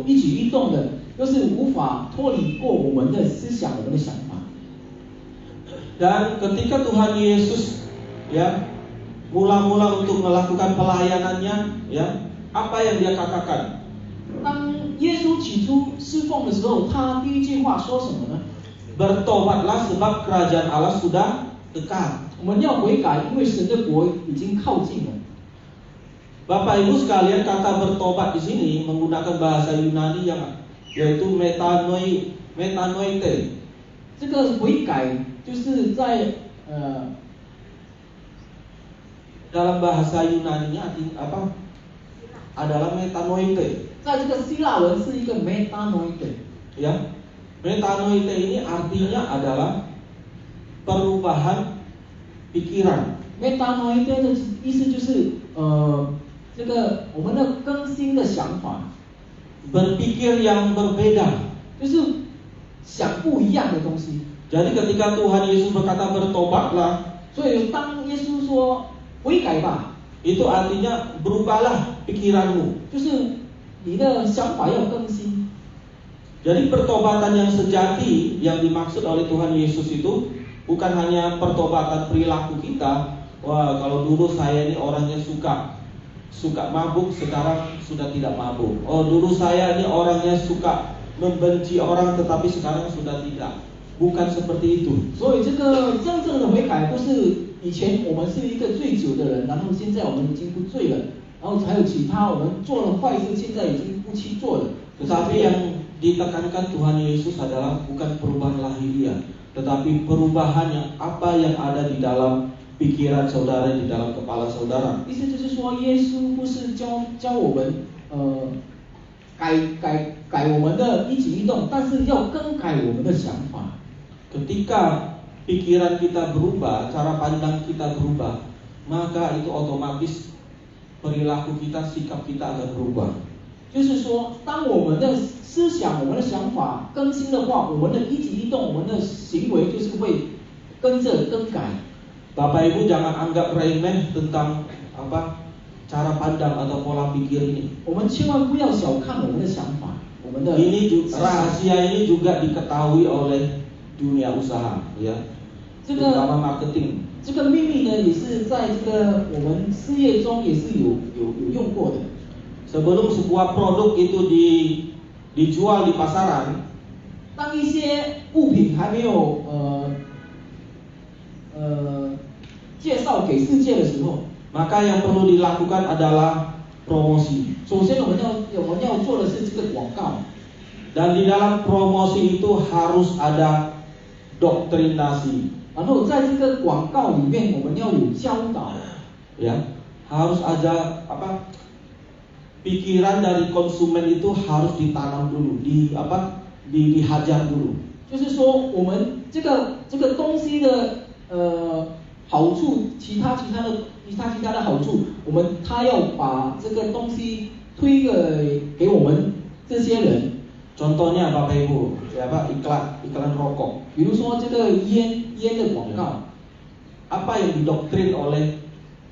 一举一动的，都是无法脱离过我们的思想、我们的想法。 Dan ketika Tuhan Yesus ya mula-mula untuk melakukan pelayanannya, ya, apa yang dia katakan? 当耶稣起初侍奉的时候，他第一句话说什么呢？ Bertobatlah sebab kerajaan Allah sudah dekat. 我们要悔改，因为神的国已经靠近了。 Bapak Ibu sekalian, kata bertobat di sini menggunakan bahasa Yunani yang yaitu metanoite. 这个悔改就是在dalam bahasa Yunaninya apa? Adalah metanoite. 在这个希腊文是一个 metanoite。 Ya, metanoite ini artinya adalah perubahan pikiran. metanoite 的意思就是这个我们的更新的想法， Berpikir yang berbeda. 就是想不一样的东西。 Jadi ketika Tuhan Yesus berkata bertobatlah, 所以当耶稣说悔改吧， itu artinya berubahlah pikiranmu. 就是你的想法要更新。 Jadi pertobatan yang sejati yang dimaksud oleh Tuhan Yesus itu bukan hanya pertobatan perilaku kita. Wah, kalau dulu saya ini orangnya suka mabuk, sekarang sudah tidak mabuk. Oh, dulu saya ini orangnya suka membenci orang, tetapi sekarang sudah tidak. Bukan seperti itu. 所以这个真正的悔改不是以前我们是一个醉酒的人，然后现在我们已经不醉了，然后还有其他我们做了坏事，现在已经不去做了。 Tetapi yang ditekankan Tuhan Yesus adalah bukan perubahan lahiriah, tetapi perubahan yang apa yang ada di dalam pikiran saudara, di dalam kepala saudara. 意思就是说，耶稣不是教我们改我们的一举一动，但是要更改我们的想法。 Ketika pikiran kita berubah, cara pandang kita berubah, maka itu otomatis perilaku kita, sikap kita akan berubah. 就是说，当我们的思想、我们的想法更新的话，我们的一举一动、我们的行为就是会跟着更改。Bapak Ibu jangan anggap remeh tentang cara pandang atau pola pikir ini. 我们千万不要小看我们的想法，我们的 rahasia ini juga diketahui oleh dunia usaha, ya. 这个 terutama marketing. 这个秘密呢，也是在这个我们事业中也是有用过的。Sebelum sebuah produk itu dijual di pasaran, 当一些物品还没有介绍给世界的时候， maka yang perlu dilakukan adalah promosi. 首先我们要做的是这个广告， dan di dalam promosi itu harus ada doktrinasi. 然后在这个广告里面，我们要有教导， ya, harus ada pikiran dari konsumen itu harus ditanam dulu, dihajar dulu. 就是说，我们这个东西的好处，其他的好处，他要把这个东西推给我们这些人。 Contohnya Bapak Ibu, iklan rokok. 比如说这个烟的广告， apa yang didoktrin oleh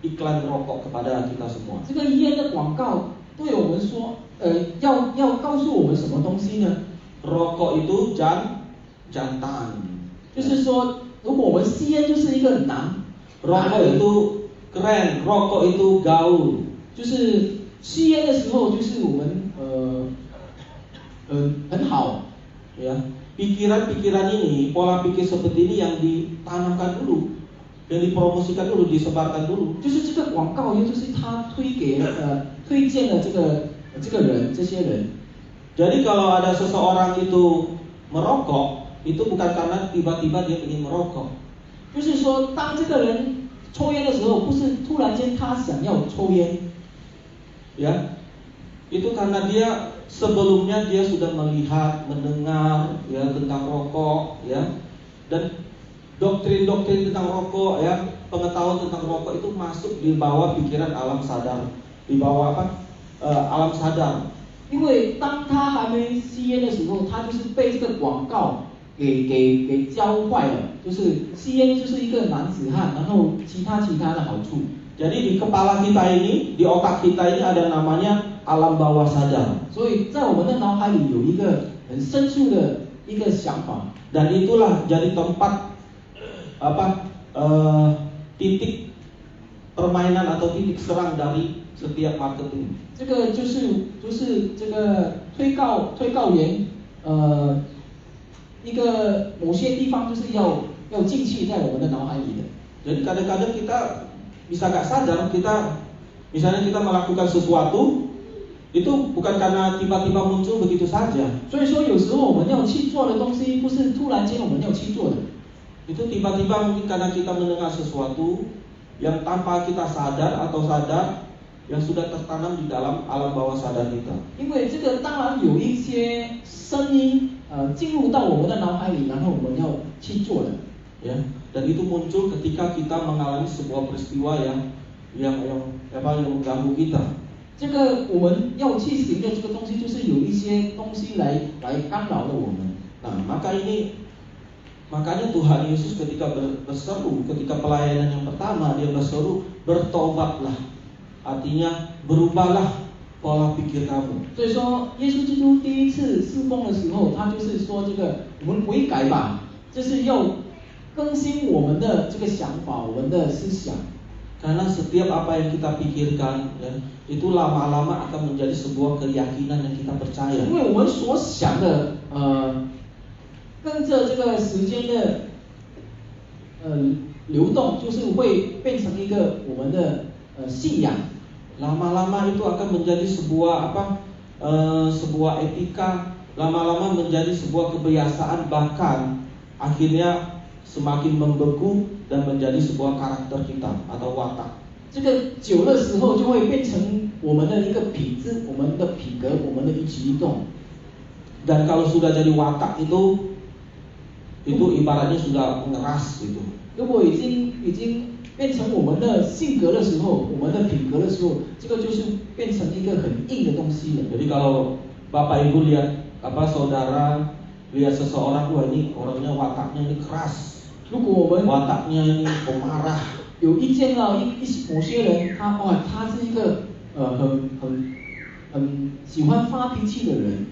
iklan rokok kepada kita semua? 这个烟的广告对我们说，要告诉我们什么东西呢？ Rokok itu jantan. 就是说，如果我们吸烟就是一个男， rokok itu keren, rokok itu gaul. 就是吸烟的时候，就是我们很好， ya. Pikiran-pikiran ini, pola pikir seperti ini yang ditanamkan dulu, yang dipromosikan dulu, disebarkan dulu. 就是这个广告业，就是他推荐了这个人，这些人。 Jadi kalau ada seseorang itu merokok, itu bukan karena tiba-tiba dia ingin merokok. 就是说，当这个人抽烟的时候，不是突然间他想要抽烟， ya, itu karena dia sebelumnya dia sudah melihat, mendengar, ya, tentang rokok, ya, dan doktrin-doktrin tentang rokok, ya, pengetahuan tentang rokok itu masuk di bawah pikiran alam sadar, di bawah alam sadar. 因为当他还没吸烟的时候，他就是被这个广告给教坏了，就是吸烟就是一个男子汉，然后其他的好处。 Jadi di kepala kita ini, di otak kita ini ada namanya alam bawah sadar. 所以在我们的脑海里有一个很深处的一个想法， dan itulah jadi tempat titik permainan atau titik serang dari setiap marketing. 这个就是这个推告员，一个某些地方就是要进去在我们的脑海里的。 Jadi kadang-kadang kita bisa nggak sadar, misalnya kita melakukan sesuatu itu bukan karena tiba-tiba muncul begitu saja. 所以说有时候我们要去做的东西，不是突然间我们要去做的。 Itu tiba-tiba mungkin karena kita mendengar sesuatu yang tanpa kita sadar atau sadar yang sudah tertanam di dalam alam bawah sadar kita. 因为这个当然有一些声音进入到我们的脑海里，然后我们要去做的。 ya, dan itu muncul ketika kita mengalami sebuah peristiwa yang mengganggu kita. 这个我们要去行的这个东西，就是有一些东西来干扰了我们。 Nah, makanya Tuhan Yesus ketika berseru, ketika pelayanan yang pertama dia berseru, bertobatlah. Artinya berubahlah pola pikir kamu. 所以说，耶稣基督第一次侍奉的时候，他就是说这个我们悔改吧，就是要更新我们的这个想法，我们的思想。 Karena setiap apa yang kita pikirkan, ya, itu lama-lama akan menjadi sebuah keyakinan yang kita percaya. 因为我们所想的，跟着这个时间的流动，就是会变成一个我们的信仰。 Lama-lama itu akan menjadi sebuah sebuah etika, lama-lama menjadi sebuah kebiasaan, bahkan akhirnya semakin membeku dan menjadi sebuah karakter kita atau watak. 这个久的时候就会变成我们的一个品质、我们的品格、我们的一举一动。 Dan kalau sudah jadi watak itu Itu ibaratnya sudah mengeras gitu. 如果已经变成我们的性格的时候，我们的品格的时候，这个就是变成一个很硬的东西了。 Jadi kalau Bapak Ibu lihat saudara lihat seseorang, wah ini orangnya wataknya ini keras, 如果我们 wataknya ini pemarah. 有意见到某些人，他是一个很喜欢发脾气的人，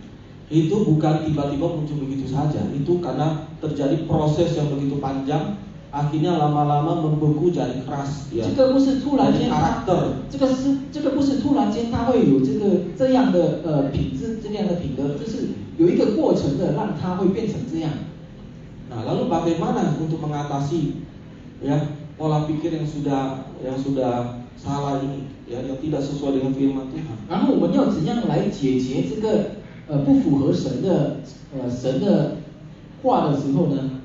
Itu bukan tiba-tiba muncul begitu saja. Itu karena terjadi proses yang begitu panjang, akhirnya lama-lama membeku jadi keras. Ya. 这个不是突然间 karakter. 这个不是突然间他会有这样的品质，这样的品格，这是有一个过程的，让他会变成这样。 Nah, lalu bagaimana untuk mengatasi ya pola pikir yang sudah salah ini, ya, yang tidak sesuai dengan firman Tuhan? 然后我们要怎样来解决这个不符合神的话的时候呢？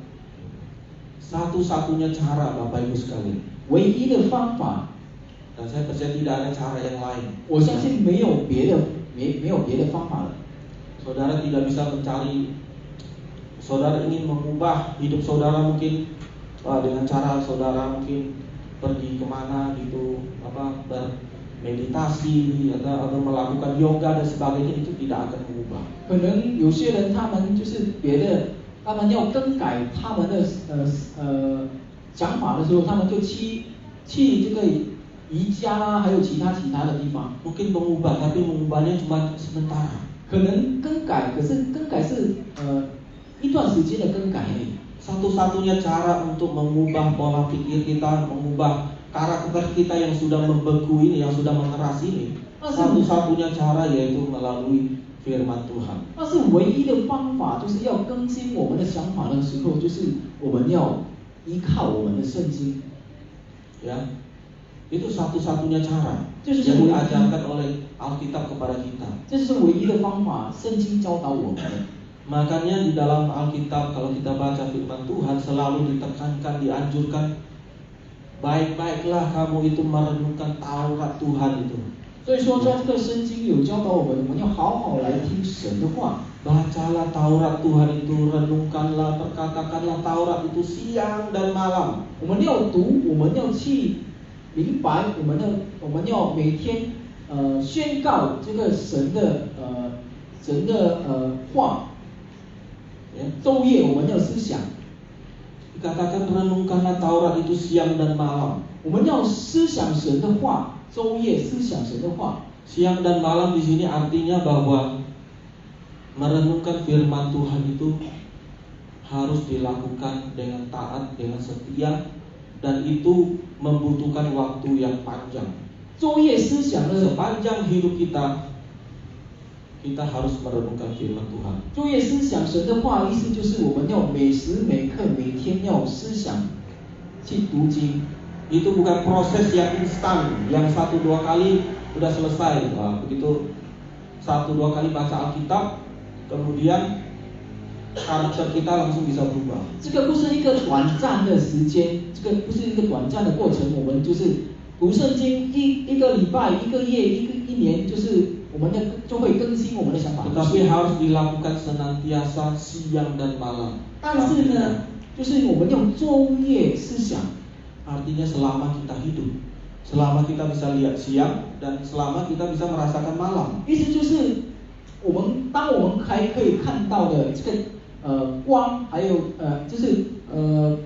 Satu-satunya cara, Bapak Ibu sekalian, 唯一的方法， dan saya percaya tidak ada cara yang lain. 我相信没有别的方法了。 Saudara tidak bisa mencari, saudara ingin mengubah hidup saudara mungkin dengan cara saudara mungkin pergi kemana gitu, bermeditasi atau melakukan yoga dan sebagainya, itu tidak akan mengubah. 可能有些人他们就是别的，他们要更改他们的想法的时候，他们就去这个瑜伽啦，还有其他的地方。 Mungkin mengubah, tapi mengubahnya cuma sementara. 可能更改，可是更改是一段时间的更改而已。 Satu-satunya cara untuk mengubah pola pikir kita, mengubah karakter kita yang sudah membeku ini, yang sudah mengeras ini, satu-satunya cara yaitu melalui firman Tuhan. 但是唯一的方法就是要更新我们的想法的时候，就是我们要依靠我们的圣经。 Ya, itu satu-satunya cara Jadi yang semua- diajarkan oleh Alkitab kepada kita. 这是唯一的方法，圣经教导我们的。 Makanya di dalam Alkitab kalau kita baca firman Tuhan selalu ditekankan, dianjurkan, baik-baiklah kamu itu merenungkan Taurat Tuhan itu. 所以说，在这个圣经有教导我们要好好来听神的话。 Bacalah Taurat Tuhan itu, renungkanlah, perkatakanlah Taurat itu siang dan malam. 我们要读，我们要去明白，我们要每天宣告这个神的话。 Ya. 昼夜我们要思想， Dikatakan renungkanlah Taurat itu siang dan malam. 我们要思想神的话，昼夜思想神的话。 Siang dan malam di sini artinya bahwa merenungkan firman Tuhan itu harus dilakukan dengan taat, dengan setia, dan itu membutuhkan waktu yang panjang. 昼夜思想的 Sepanjang hidup kita, kita harus merenungkan firman Tuhan. 昼夜思想神的话，意思就是我们要每时每刻每天要思想，去读经。 Itu bukan proses yang instan, yang 1-2 kali sudah selesai. Wah, begitu 1-2 kali baca Alkitab, kemudian karakter kita langsung bisa berubah. 这个不是一个短暂的时间，这个不是一个短暂的过程。我们就是读圣经一个礼拜、一个月、一年，就是我们就会更新我们的想法。 Tetapi harus dilakukan senantiasa siang dan malam. 但是呢，就是我们用昼夜思想， Artinya selama kita hidup, selama kita bisa lihat siang dan selama kita bisa merasakan malam. 意思就是当我们还可以看到的这个光，还有就是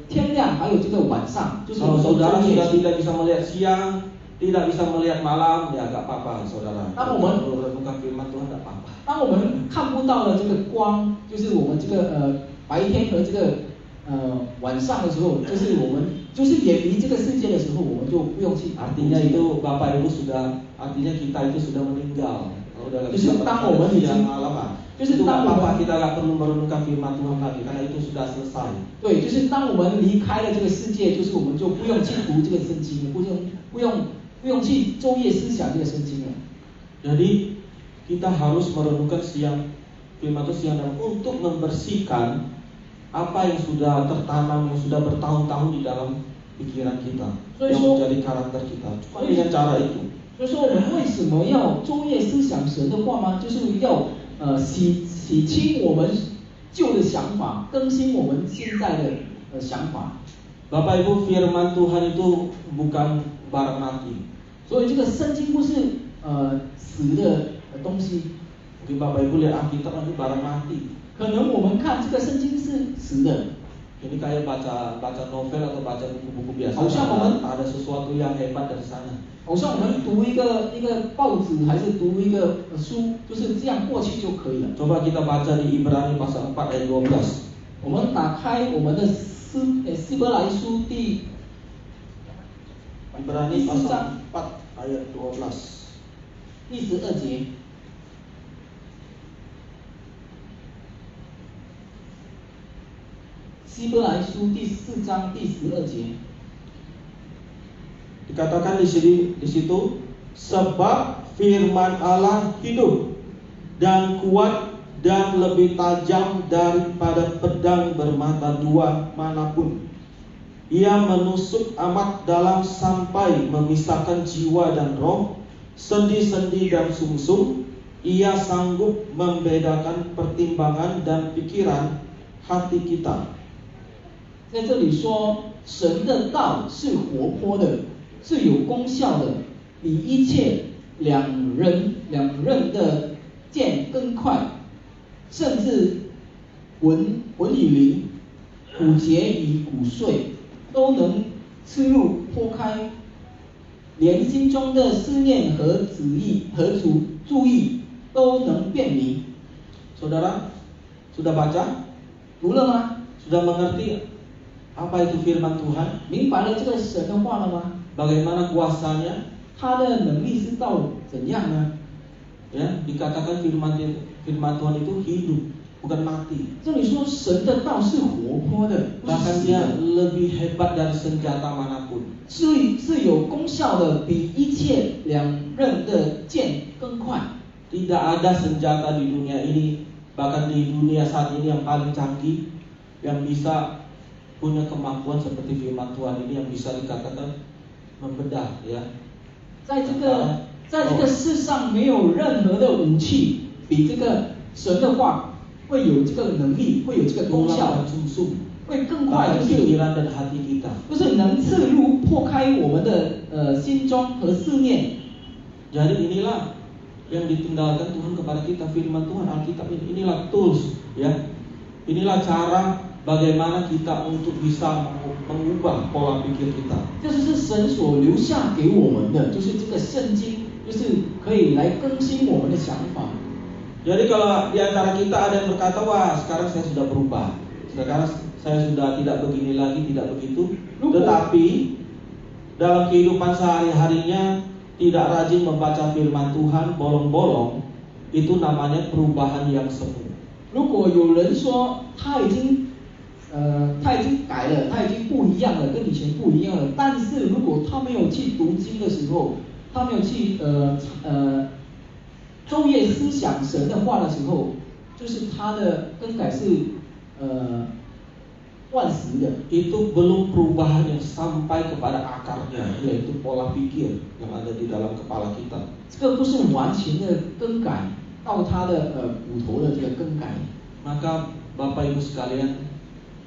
天亮，还有这个晚上，就是我 Kalau 们 saudara 昼夜 sudah tidak bisa melihat siang, tidak bisa melihat malam, ya nggak apa-apa, saudara. Kalau Kalau renungkan firman Tuhan nggak apa-apa. 当我们看不到的这个光，就是我们这个白天和这个晚上的时候，就是我们就是远离这个世界的时候，我们就不用去 Artinya itu Bapak Ibu sudah, artinya kita itu sudah meninggal. Kalau udah nggak Justru bisa tang melihat momen siang itu- malam, Justru itu nggak tang apa-apa, momen- kita nggak perlu merenungkan firman Tuhan lagi karena itu sudah selesai. 对，就是当我们离开了这个世界，就是我们就不用去读这个圣经了，不用去昼夜思想这个圣经了。 Jadi kita harus merenungkan firman Tuhan siang dan untuk membersihkan apa yang sudah tertanam, yang sudah bertahun-tahun di dalam pikiran kita, yang menjadi karakter kita. Cuma dengan cara itu. 所以说，我们为什么要昼夜思想神的话吗？就是要洗清我们旧的想法，更新我们现在的想法。Bapak Ibu, firman Tuhan itu bukan barang mati. 所以这个圣经不是死的东西。Mungkin Bapak Ibu lihat Alkitab itu barang mati. 可能我们看这个圣经是死的。Ini kayak baca novel atau baca buku-buku biasa. 好像我们 ada sesuatu yang hebat dari sana. 好像我们读一个报纸，还是读一个书，就是这样过去就可以了。Coba kita baca di Ibrani pasal 4 ayat 12. 我们打开我们的希伯来书第 Ibrani 4 pasal 4 ayat 12. 第12节。希伯来书第4章第12节。Dikatakan di situ, sebab firman Allah hidup dan kuat dan lebih tajam daripada pedang bermata dua manapun. Ia menusuk amat dalam sampai memisahkan jiwa dan roh, sendi-sendi dan sumsum. Ia sanggup membedakan pertimbangan dan pikiran hati kita. 在这里说，神的道是活泼的，是有功效的，比一切两刃的剑更快，甚至魂与灵、骨节与骨髓都能刺入剖开，连心中的思念和旨意和注意都能辨明。Saudara, sudah baca? 读了吗？ Sudah mengerti apa itu firman Tuhan? 明白了这个神的话了吗？ Bagaimana kuasanya? 他的能力是到怎样呢？ Ya, dikatakan firman Tuhan itu hidup, bukan mati. 这里说神的道是活泼的，不是 Bahkan 死 dia 的， lebih hebat dari senjata manapun. 是有功效的，比一切两刃的剑更快。 Tidak ada senjata di dunia ini, bahkan di dunia saat ini yang paling canggih, yang bisa punya kemampuan seperti firman Tuhan ini, yang bisa dikatakan membedah, ya. 在这个世上，没有任何的武器比这个神的话会有这个能力，会有这个功效， 会更快， bahkan 就是 pikiran dan hati kita. 就是能刺入破开我们的心中和思念。 Jadi inilah yang ditinggalkan Tuhan kepada kita, firman Tuhan, Alkitab ini. Inilah tools, ya. Inilah cara bagaimana kita untuk bisa mengubah pola pikir kita. 这就是神所留下给我们的，就是这个圣经，就是可以来更新我们的想法。 Jadi kalau di antara kita ada yang berkata, wah sekarang saya sudah berubah, sekarang saya sudah tidak begini lagi, tidak begitu. Tetapi dalam kehidupan sehari-harinya tidak rajin membaca firman Tuhan, bolong-bolong, itu namanya perubahan yang semu. 如果有人说他已经改了，他已经不一样了，跟以前不一样了，但是如果他没有去读经的时候，他没有去昼夜思想神的话的时候，就是他的更改是万时的。 Itu belum perubahan yang sampai kepada akarnya, yaitu pola pikir yang ada di dalam kepala kita. 这个不是完全的更改到他的骨头的这个更改。 Maka Bapak Ibu sekalian,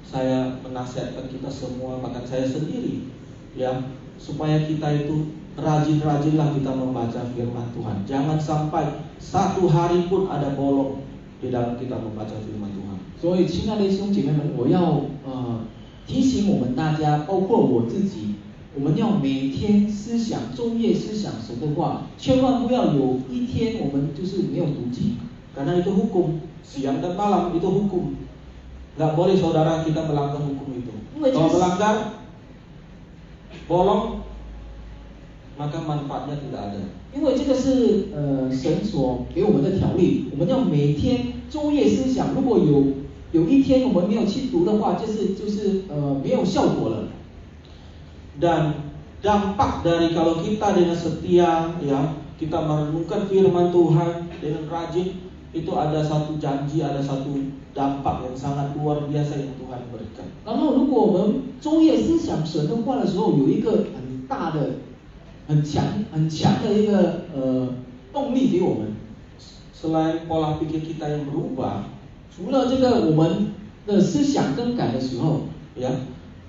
saya menasihatkan kita semua, bahkan saya sendiri, ya, supaya kita itu rajin-rajinlah kita membaca firman Tuhan. Jangan sampai satu hari pun ada bolong di dalam kita membaca firman Tuhan. 所以，亲爱的弟兄姐妹们，我要提醒我们大家，包括我自己，我们要每天思想、昼夜思想神的话，千万不要有一天我们就是没有读经。 Karena itu hukum, siang dan malam itu hukum. Nggak boleh saudara kita melanggar hukum itu. Kalau melanggar, bolong, maka manfaatnya tidak ada. 因为这个是神所给我们的条例，我们要每天昼夜思想。如果有一天我们没有去读的话，就是没有效果了。 Dan dampak dari kalau kita dengan setia, ya, kita merenungkan firman Tuhan dengan rajin, itu ada satu janji, ada satu dampak yang sangat luar biasa yang Tuhan berikan. 然后，如果我们昼夜思想神的话的时候，有一个很大的、很强的一个动力给我们。 Selain pola pikir kita yang berubah, 除了这个我们的思想更改的时候， ya,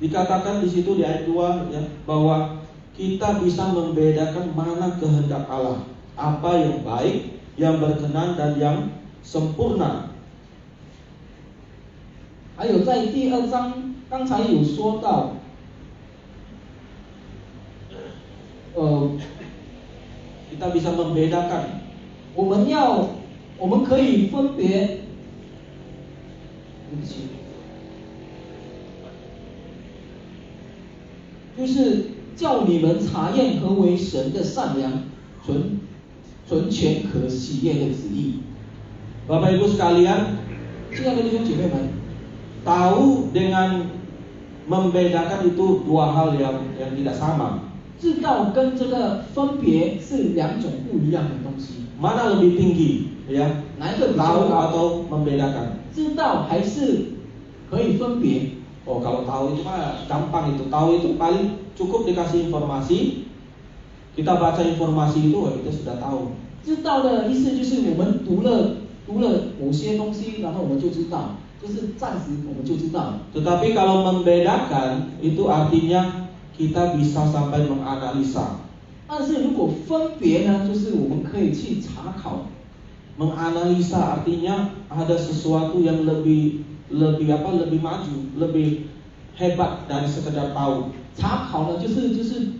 dikatakan di situ di ayat 2 ya, bahwa kita bisa membedakan mana kehendak Allah, apa yang baik, yang berkenan dan yang sempurna. 还有在第2章刚才有说到，kita bisa membedakan. 我们可以分别，对不起，就是叫你们查验何为神的善良、纯全可喜悦的旨意。 Bapak Ibu sekalian, 亲爱的弟兄姐妹们， tahu dengan membedakan itu dua hal yang tidak sama. 知道跟这个分别是两种不一样的东西。 Mana lebih tinggi, ya? 哪一个比 Tahu 较高？ atau membedakan? 知道还是可以分别？ Oh, kalau tahu itu mah gampang itu. Tahu itu paling cukup dikasih informasi. Kita baca informasi itu, kita sudah tahu. 知道的意思就是我们读了某些东西，然后我们就知道，就是暂时我们就知道。 Tetapi kalau membedakan itu artinya kita bisa sampai menganalisa. 但是如果分别呢，就是我们可以去查考。 Menganalisa artinya ada sesuatu yang lebih maju, lebih hebat dari sekedar tahu. 查考呢，就是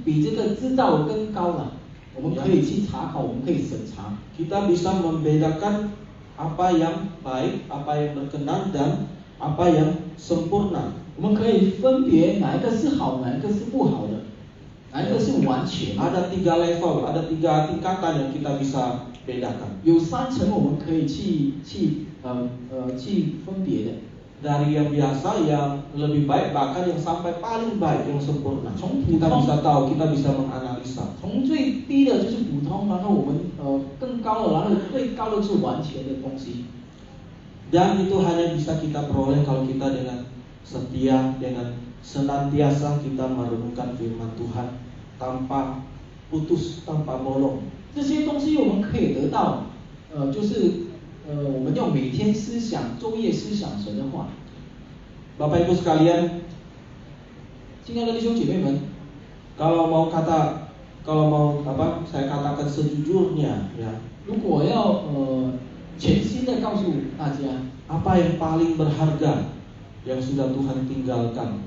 比这个知道更高了。我们可以去查考，我们可以审查。 Kita bisa membedakan apa yang baik, apa yang berkenan dan apa yang sempurna. 我们可以分别哪一个是好，哪一个是不好的，哪一个是完全的。 Ada 3 level, ada 3 tingkatan yang kita bisa bedakan. 有3层我们可以去分别的。 Dari yang biasa, yang lebih baik, bahkan yang sampai paling baik, yang sempurna. 从普 Kita 通 bisa tahu, kita bisa menganalisa. 从最低的就是普通，然后我们更高的，然后最高的是完全的东西。 Dan itu hanya bisa kita peroleh kalau kita dengan setia, dengan senantiasa kita merenungkan firman Tuhan tanpa putus, tanpa bolong. 这些东西我们可以得到，就是我们要每天思想、昼夜思想神的话。 Bapak Ibu sekalian, 亲爱的弟兄姐妹们， kalau mau saya katakan sejujurnya, ya, 如果要全心的告诉大家， apa yang paling berharga yang sudah Tuhan tinggalkan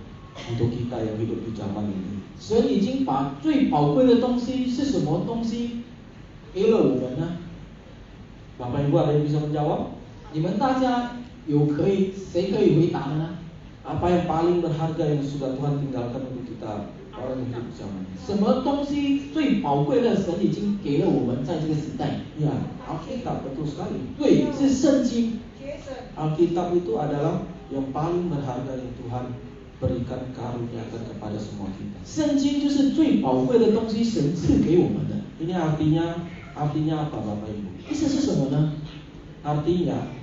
untuk kita yang hidup di zaman ini? 神已经把最宝贵的东西是什么东西给了我们呢？ Bapak Ibu ada yang bisa menjawab? 你们大家谁可以回答的呢？ Apa yang paling berharga yang sudah Tuhan tinggalkan untuk kita orang yang hidup di zaman ini? 什么东西最宝贵的？神已经给了我们在这个时代。 Ya, Alkitab, betul sekali. 对，是圣经。 Alkitab itu adalah yang paling berharga yang Tuhan berikan karuniakan kepada semua kita. 圣经就是最宝贵的东西，神赐给我们的。 Ini artinya apa, Bapak Ibu? 意思是什么呢？ Artinya,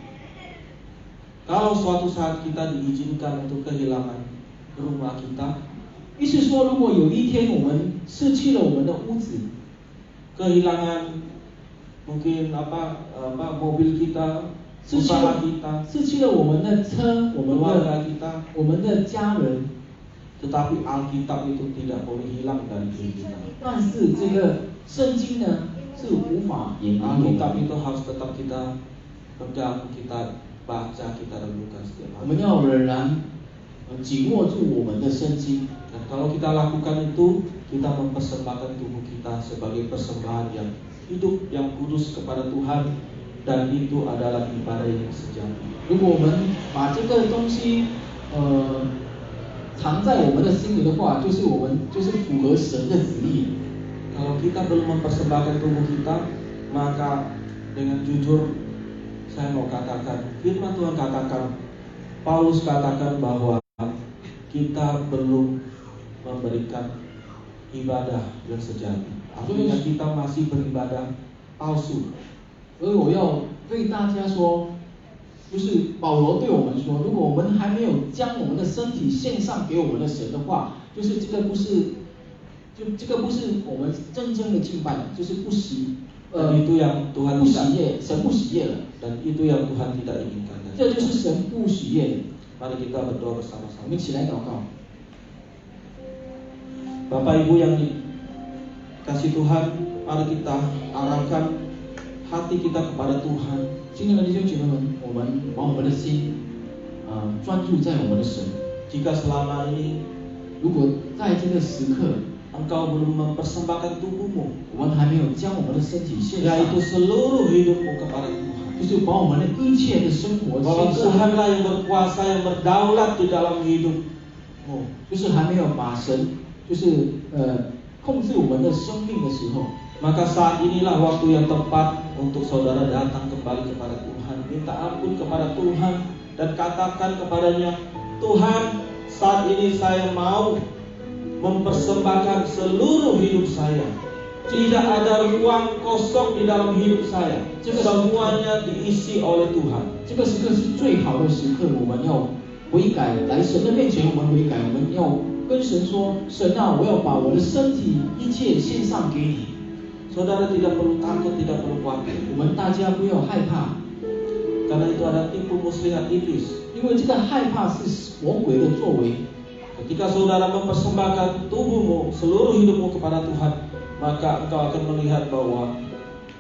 kalau suatu saat kita diizinkan untuk kehilangan rumah kita, 意思说，如果有一天我们失去了我们的屋子， kehilangan mungkin mobil kita, usaha kita, 失去了我们的车， keluarga kita, 我们的家人， tetapi Alkitab itu tidak boleh hilang dari diri kita. 但是这个圣经呢是无法掩埋我 Alkitab 们。 itu harus tetap kita pegang, kita baca, kita renungkan setiap 我们 hari. 要仍然紧握住我们的圣经。 Dan kalau kita lakukan itu, kita mempersembahkan tubuh kita sebagai persembahan yang hidup, yang kudus kepada Tuhan, dan itu adalah ibadah yang sejati. 如果我们把这个东西藏在我们的心里的话，就是我们就是符合神的旨意。 Kalau kita belum mempersembahkan tubuh kita, maka dengan jujur saya mau katakan, firman Tuhan katakan, Paulus katakan bahwa kita belum memberikan ibadah yang sejati. Artinya kita masih beribadah palsu. 所以我要对大家说，就是保罗对我们说，如果我们还没有将我们的身体献上给我们的神的话，就是这个不是我们真正的敬拜，就是不喜 Dan itu yang Tuhan 不 tidak 喜悦，神不喜悦了， dan itu yang Tuhan tidak inginkan. 这就是神不喜悦的。 Mari kita berdoa 我 bersama-sama. 们一起来祷告。 Bapak Ibu yang dikasih Tuhan, mari kita arahkan hati kita kepada Tuhan. 亲爱的弟兄姐妹们，我们把我们的心专注在我们的神。 Jika selama ini 如果在这个时刻， engkau belum mempersembahkan tubuhmu, 我们还没有将我们的身体献上， yaitu seluruh hidupmu kepada Tuhan, 就是把我们的一切的生活 bahwa 献上， Tuhanlah yang berkuasa, yang berdaulat di dalam hidupmu, 就是还没有把神控制我们的生命的时候， maka saat inilah waktu yang tepat untuk saudara datang kembali kepada Tuhan, minta ampun kepada Tuhan dan katakan kepadanya, Tuhan, saat ini saya mau mempersembahkan seluruh hidup saya. Tidak ada ruang kosong di dalam hidup saya. Semuanya diisi oleh Tuhan. 这个时刻是最好的时刻，我们要悔改，来神的面前，我们悔改，我们要跟神说，神啊，我要把我的身体一切献上给你。 Saudara tidak perlu takut, tidak perlu khawatir, 我们大家不要害怕， karena itu ada tipu muslihat iblis. 因为这个害怕是魔鬼的作为。 Ketika saudara mempersembahkan tubuhmu, seluruh hidupmu kepada Tuhan, maka engkau akan melihat bahwa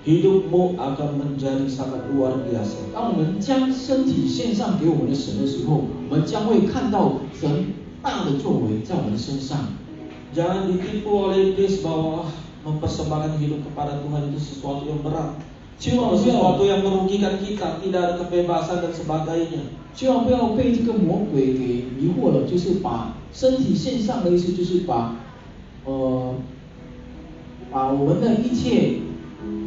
hidupmu akan menjadi sangat luar biasa. 当我们将身体献上给我们的神的时候，我们将会看到神大的作为在我们的身上。 Jangan ditipu oleh iblis bahwa mempersembahkan hidup kepada Tuhan itu sesuatu yang berat, 千万不 sesuatu 要， yang merugikan kita, tidak ada kebebasan dan sebagainya. 千万不要被这个魔鬼给迷惑了，就是把身体献上的意思，就是把我们的一切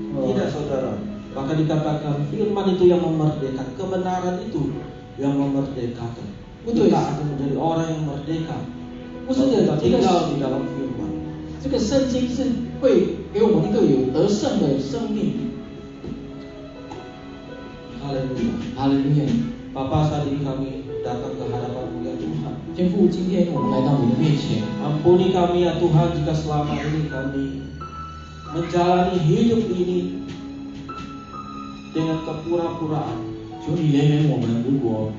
Tidak saudara, maka dikatakan firman itu yang memerdekakan, kebenaran itu yang memerdekakan. Betul. Kita akan menjadi orang yang merdeka. 不是的， Kita 这个 tinggal di dalam firman. 这个圣经是会给我们一个有得胜的生命。 Haleluya. 哈利路亚！ Bapa, saat ini kami datang ke hadapan-Mu ya Tuhan. 天父，今天我们来到你的面前， Ampuni kami ya Tuhan jika selama ini kami menjalani hidup ini dengan kepura-puraan. 求你怜悯我们。如果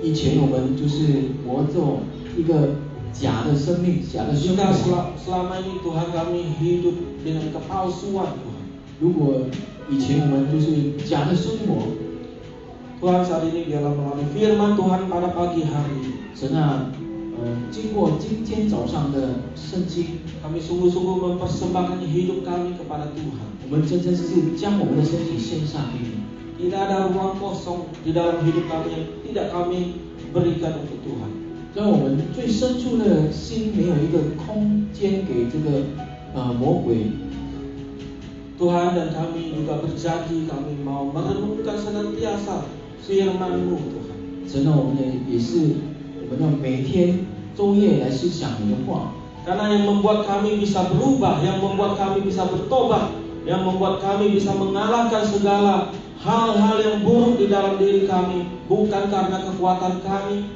以前我们就是活着一个假的生命、假的生 Jika 活， selama ini Tuhan kami hidup dengan kepalsuan Tuhan. 如果以前我们就是假的生活， Tuhan saat ini biarlah melalui firman Tuhan pada pagi hari ini, 神啊，经过今天早上的圣经， kami sungguh-sungguh mempersembahkan hidup kami kepada Tuhan. 我们真真实实将我们的身体献上给你。 Tidak ada ruang kosong di dalam hidup kami yang tidak kami berikan untuk Tuhan. 让我们最深处的心没有一个空间给这个魔鬼。 Tuhan, dan kami juga berjanji kami mau merenungkan senantiasa firman-Mu Tuhan. 神啊，我们也是，我们要每天昼夜来思想你的话。 Karena yang membuat kami bisa berubah, yang membuat kami bisa bertobat, yang membuat kami bisa mengalahkan segala hal-hal yang buruk di dalam diri kami, bukan karena kekuatan kami,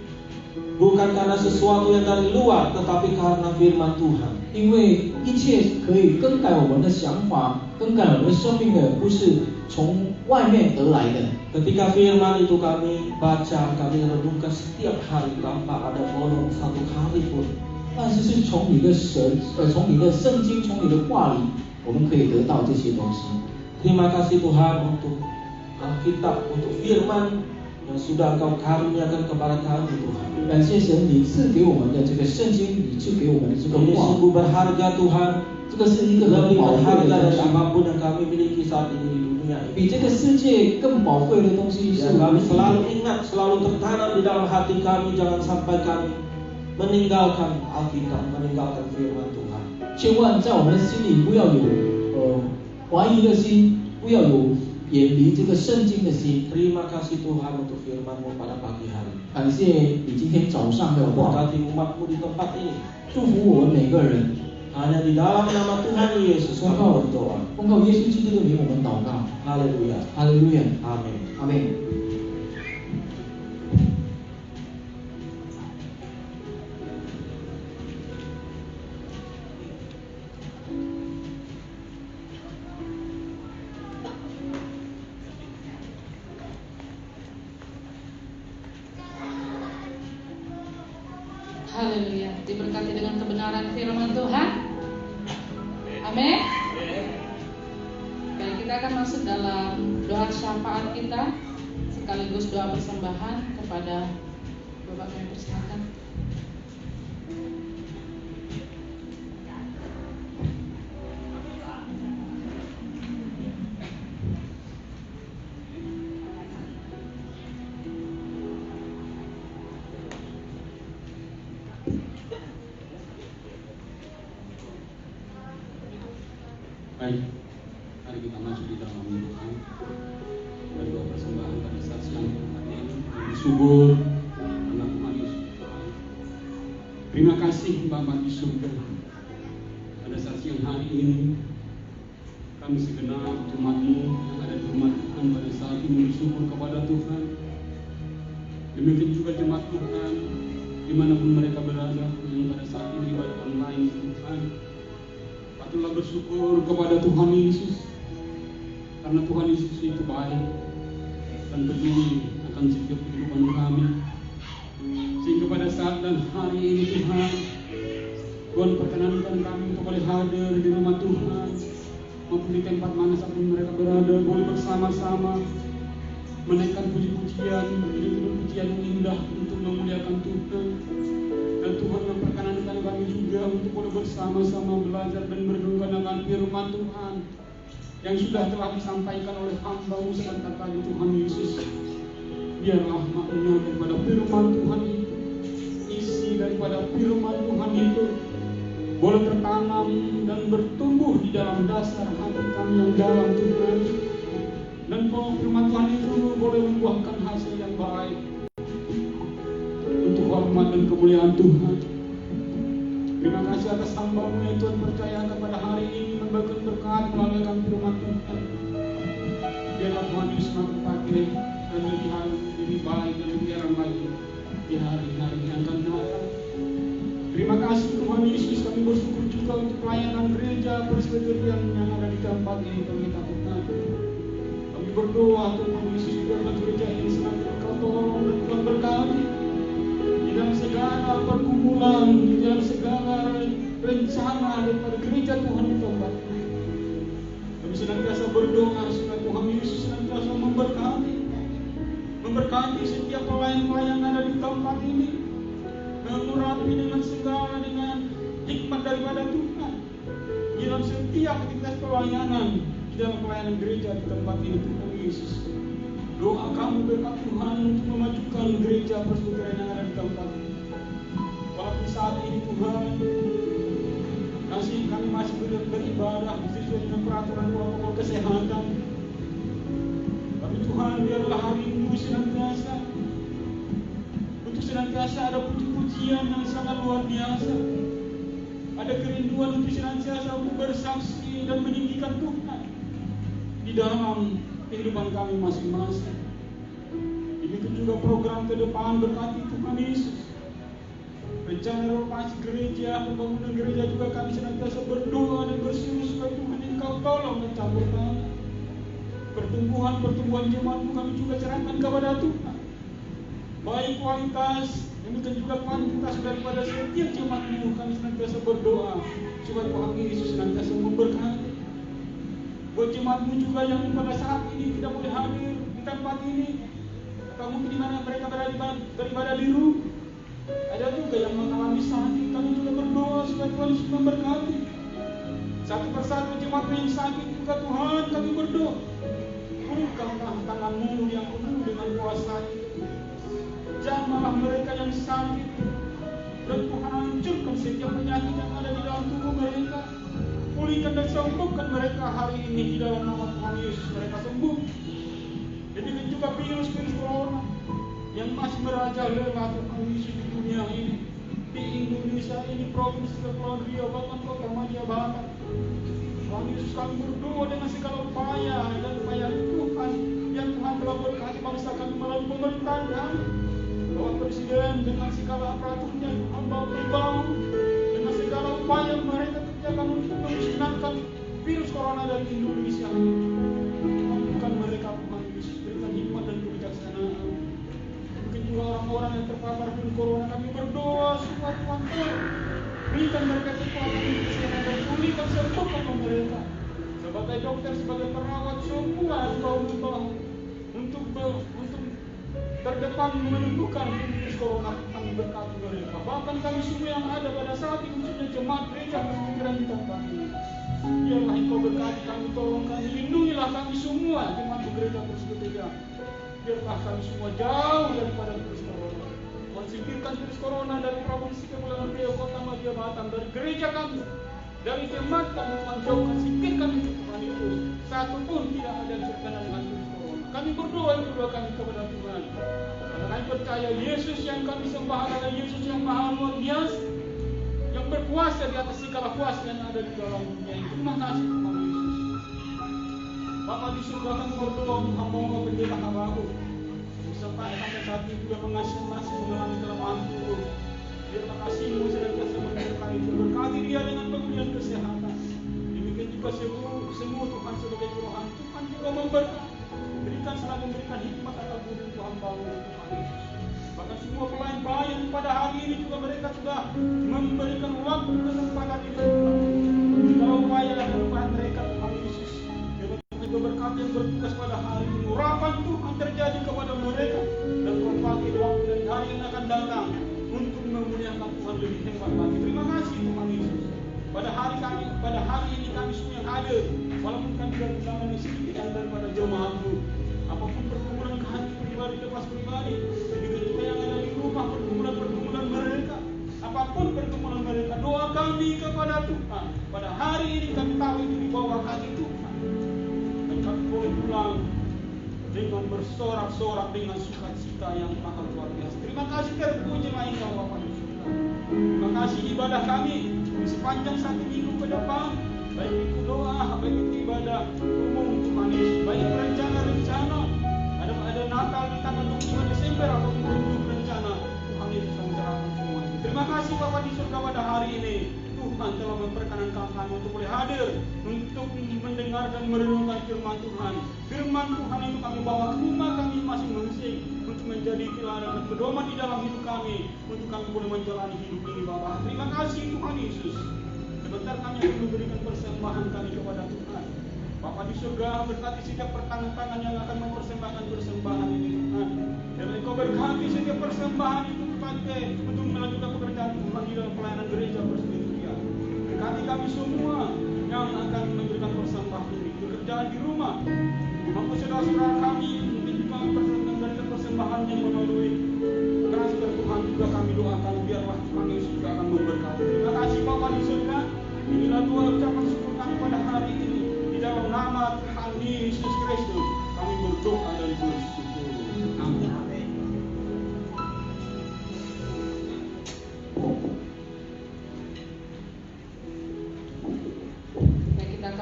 bukan karena sesuatu yang dari luar, tetapi karena firman Tuhan. 因为一切可以更改我们的想法、更改我们的生命的，不是从外面得来的。 Ketika firman itu kami baca, kami renungkan setiap hari tanpa ada bolong satu hari pun. 但是是从你的从你的圣经、从你的话里，我们可以得到这些东西。 Terima kasih Tuhan untuk Alkitab, untuk firman yang sudah Engkau karuniakan kepada kami Tuhan. 感谢神，你赐给我们的这个圣经，你赐给我们的这个 Ini 话， sungguh berharga Tuhan, 这个是一个很 lebih 宝贵 berharga 的 dari 东西， apapun yang kami miliki saat ini di dunia ini. 比这个世界更宝贵的东西是 Yang kami selalu ingat, selalu tertanam di dalam hati kami, jangan sampai kami meninggalkan Alkitab, meninggalkan firman Tuhan. 千万在我们的心里不要有怀疑的心，不要有远离这个圣经的心。 Terima kasih Tuhan untuk firman-Mu pada pagi hari. 感谢你今天早上的话， Berkati umat-Mu di tempat ini. 祝福我们每个人。 Hanya di dalam nama Tuhan Yesus 奉 kami 告 berdoa. 奉告耶稣基督的名，我们祷告。 Haleluya. 哈利路亚， Amin. 阿门。diberkati dengan kebenaran firman Tuhan. Amin. Baik, kita akan masuk dalam doa syafaat kita sekaligus doa persembahan kepada Bapak yang persilakan. Baik, mari kita masuk di dalam doa dan doa persembahan pada saat siang hari ini. Bersyukur karena Tuhan Yesus. Terima kasih Bapa di surga. Pada saat siang hari ini kami segenap umat-Mu yang ada di rumah Tuhan pada saat ini bersyukur kepada Tuhan. Demikian juga jemaat Tuhan dimanapun mereka berada yang pada saat ini ibadah online Tuhan. Patutlah bersyukur kepada Tuhan Yesus karena Tuhan Yesus itu baik dan peduli akan setiap kehidupan kami, sehingga pada saat dan hari ini Tuhan perkenankan kami untuk boleh hadir di rumah Tuhan maupun di tempat mana saat mereka berada, boleh bersama-sama menaikkan puji-pujian, pujian yang indah untuk memuliakan Tuhan. Dan Tuhan memperkenankan kami juga untuk boleh bersama-sama belajar dan merenungkan akan firman Tuhan yang sudah telah disampaikan oleh hamba-Mu sebentar tadi Tuhan Yesus. Biarlah makna daripada firman Tuhan itu, isi daripada firman Tuhan itu boleh tertanam dan bertumbuh di dalam dasar hati kami yang dalam Tuhan. Dan firman Tuhan itu boleh membuahkan hasil yang baik untuk hormat dan kemuliaan Tuhan. Terima kasih atas hamba-Mu yang Tuhan percayakan pada hari ini membagikan berkat melalui firman Tuhan. Biarlah Tuhan Yesus makin pakai dan lebih baik dan lebih terang lagi di hari-hari yang akan datang. Terima kasih Tuhan Yesus, kami bersyukur juga untuk pelayanan gereja Presbyterian yang ada di tempat ini kita Tuhan. Kami berdoa Tuhan Yesus biarlah gereja ini semakin Engkau tolong dan Tuhan berkati di dalam segala pergumulan, di dalam segala rencana daripada gereja Tuhan di tempat ini. Kami senantiasa berdoa supaya Tuhan Yesus senantiasa memberkati setiap pelayan-pelayan yang ada di tempat ini, mengurapi dengan hikmat daripada Tuhan di dalam setiap aktivitas pelayanan di dalam pelayanan gereja di tempat ini Tuhan Yesus. Doa kami berkat Tuhan untuk memajukan gereja Presbyterian yang ada di tempat ini. Walaupun saat ini Tuhan kami masih beribadah sesuai dengan peraturan protokol kesehatan. Tapi Tuhan biarlah hari ini senantiasa ada puji-pujian yang sangat luar biasa. Ada kerinduan untuk senantiasa untuk bersaksi dan meninggikan Tuhan di dalam kehidupan kami masing-masing. Demikian juga program ke depan berkati Tuhan Yesus. Rencana relokasi gereja, pembangunan gereja juga kami senantiasa berdoa dan berseru supaya Tuhan Engkau tolong mencampur tangan. Pertumbuhan jemaat-Mu kami juga serahkan kepada Tuhan. Baik kualitas, demikian juga kuantitas daripada setiap jemaat-Mu kami senantiasa berdoa supaya Tuhan Yesus senantiasa memberkati. Buat jemaat-Mu juga yang pada saat ini tidak boleh hadir di tempat ini, atau mungkin di mana mereka beribadah di rumah, ada juga yang mengalami sakit, kami juga berdoa supaya Tuhan Yesus memberkati. Satu persatu jemaat yang sakit juga Tuhan kami berdoa, ulurkanlah tangan-Mu yang penuh dengan kuasa. Jamahlah mereka yang sakit dan Tuhan hancurkan setiap penyakit yang ada di dalam tubuh mereka. Pulihkan dan sembuhkan mereka hari ini di dalam nama Tuhan Yesus, mereka sembuh. Jadi juga virus corona yang masih merajalela Tuhan Yesus di dunia ini, di Indonesia ini, provinsi Kepulauan Riau, bahkan kota Madia Barat. Tuhan Yesus kami berdoa dengan segala upaya dan upaya Tuhan yang Tuhan telah berkati bangsa kami melalui pemerintahan kami. Bapak Presiden dengan segala aparaturnya, hamba pribadi dengan segala upaya mereka kerjakan untuk memusnahkan virus corona dari Indonesia. Mampukan mereka Tuhan Yesus, berikan hikmat dan kebijaksanaan. Mungkin juga orang-orang yang terpapar virus corona kami berdoa supaya Tuhan dokter, sebagai perawat, semua untuk terdepan menemukan virus corona. Kami berkati mereka. Bahkan kami semua yang ada pada saat itu, khususnya jemaat gereja berpikiran di tempat ini. Biarlah Engkau berkati kami, tolong kami, lindungilah kami semua jemaat gereja Persekutuan. Biarlah kami semua jauh daripada virus corona. Singkirkan virus corona dari provinsi Kepulauan Riau, Kota Madia Batam, dari gereja kami, dari jemaat kami. Tuhan, jauhkan, singkirkan itu Tuhan Yesus. Satu pun tidak ada yang terkena dengan virus corona. Kami berdoa kami kepada Tuhan. Karena kami percaya Yesus yang kami sembah adalah Yesus yang maha luar biasa, yang berkuasa di atas segala kuasa yang ada di dalam dunia ini. Terima kasih Tuhan Yesus. Bapa di surga, kami berdoa untuk hamba-Mu pendeta Habaku. Sampai saat ini juga masih mengalami kelemahan tubuh. Biarlah kasih-Mu senantiasa menyertai dia, berkati dia dengan pemulihan kesehatan. Demikian juga semua Tuhan sebagai Tuhan. Tuhan juga memberikan hikmat atas budi Tuhan hamba-Mu Tuhan Yesus. Bahkan semua pelayan-pelayan pada hari ini juga mereka sudah memberikan waktu kesempatan ini dalam upaya dan upaya mereka Tuhan Yesus. Juga berkati yang bertugas pada hari ini, urapan Tuhan terjadi kepada mereka, dan Tuhan pakai waktu dari hari yang akan datang untuk memuliakan Tuhan lebih hebat lagi. Terima kasih Tuhan Yesus. Pada hari ini kami semua yang hadir, walaupun kami dari undangan yang sedikit yang daripada jemaat-Mu, apapun pergumulan ke hati pribadi, lepas pribadi, begitu juga yang ada di rumah, pergumulan mereka, apapun pergumulan mereka, doa kami kepada Tuhan. Pada hari ini kami tahu itu di bawah kaki Tuhan. Kami boleh pulang dengan bersorak-sorak dengan sukacita yang sangat luar biasa. Terima kasih, terpujilah Engkau Bapa di surga. Terima kasih ibadah kami di sepanjang 1 minggu ke depan, baik itu doa, baik itu ibadah umum Tuhan Yesus, baik rencana-rencana, ada Natal di tanggal 25 Desember atau untuk rencana Tuhan Yesus kami serahkan semua. Terima kasih Bapa di surga pada hari ini. Tuhan telah memperkenankan kami untuk boleh hadir untuk mendengar dan merenungkan firman Tuhan. Firman Tuhan itu kami bawa ke rumah kami masing-masing untuk menjadi teladan dan pedoman di dalam hidup kami, untuk kami boleh menjalani hidup ini Bapa. Terima kasih Tuhan Yesus. Sebentar kami akan memberikan persembahan kami kepada Tuhan. Bapa di surga, berkati setiap tangan yang akan mempersembahkan persembahan ini Tuhan. Dan Engkau berkati setiap persembahan itu dipakai untuk melanjutkan pekerjaan Tuhan di dalam pelayanan gereja Persekutuan. Berkati kami semua yang akan memberikan persembahan ini, bekerjaan di rumah, mampu saudara-saudara kami untuk juga memberikan persembahan yang melalui transfer Tuhan juga kami doakan, biarlah Tuhan Yesus juga akan memberkati. Terima kasih Bapa di surga. Inilah doa ucapan syukur kami pada hari ini. Di dalam nama Tuhan Yesus Kristus kami berdoa dan bersyukur. Amin.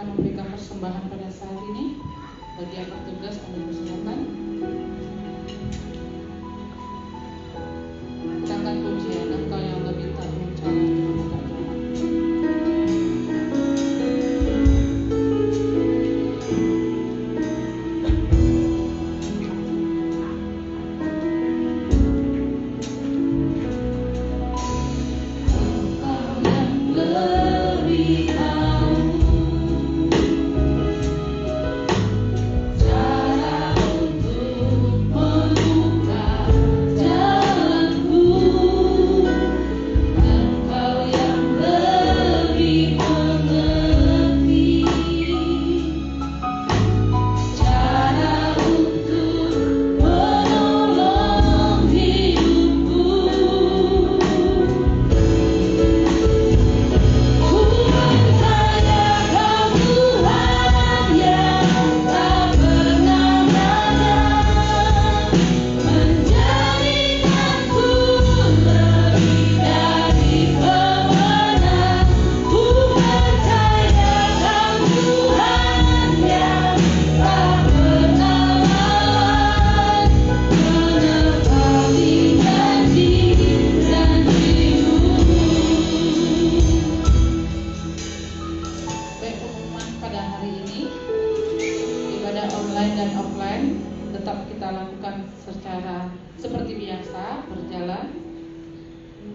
Memberikan persembahan pada saat ini. Bagi yang bertugas kami persilakan. Kita akan pujian Engkau yang lebih tak mencari.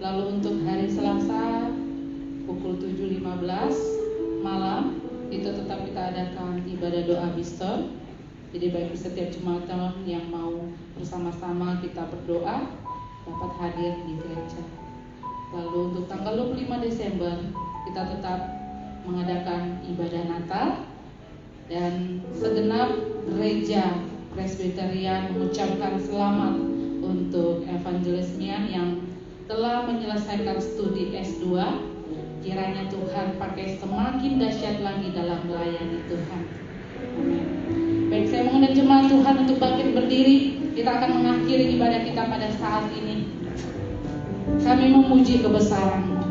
Lalu untuk hari Selasa pukul 7.15 malam itu tetap kita adakan ibadah doa Bistor. Jadi bagi setiap jemaat yang mau bersama-sama kita berdoa dapat hadir di gereja. Lalu untuk tanggal 25 Desember kita tetap mengadakan ibadah Natal, dan segenap gereja Presbyterian mengucapkan selamat untuk Evangelis Mian yang telah menyelesaikan studi S2. Kiranya Tuhan pakai semakin dahsyat lagi dalam melayani Tuhan. Amin. Baik, saya mengundang jemaat Tuhan untuk bangkit berdiri. Kita akan mengakhiri ibadah kita pada saat ini. Kami memuji kebesaran-Mu.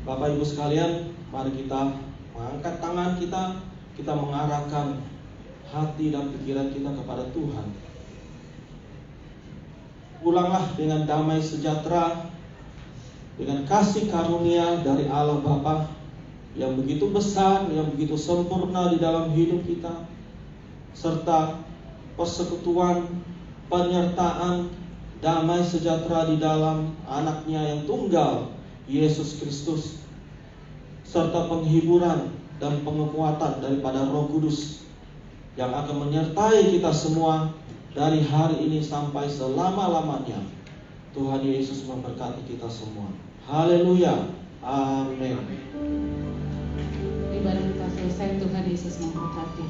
Bapak Ibu sekalian, mari kita mengangkat tangan kita mengarahkan hati dan pikiran kita kepada Tuhan. Pulanglah dengan damai sejahtera, dengan kasih karunia dari Allah Bapa yang begitu besar, yang begitu sempurna di dalam hidup kita, serta persekutuan, penyertaan, damai sejahtera di dalam anaknya yang tunggal, Yesus Kristus, serta penghiburan dan penguatan daripada Roh Kudus yang akan menyertai kita semua dari hari ini sampai selama-lamanya. Tuhan Yesus memberkati kita semua. Haleluya. Amin. Ibadah kita selesai. Tuhan Yesus memberkati.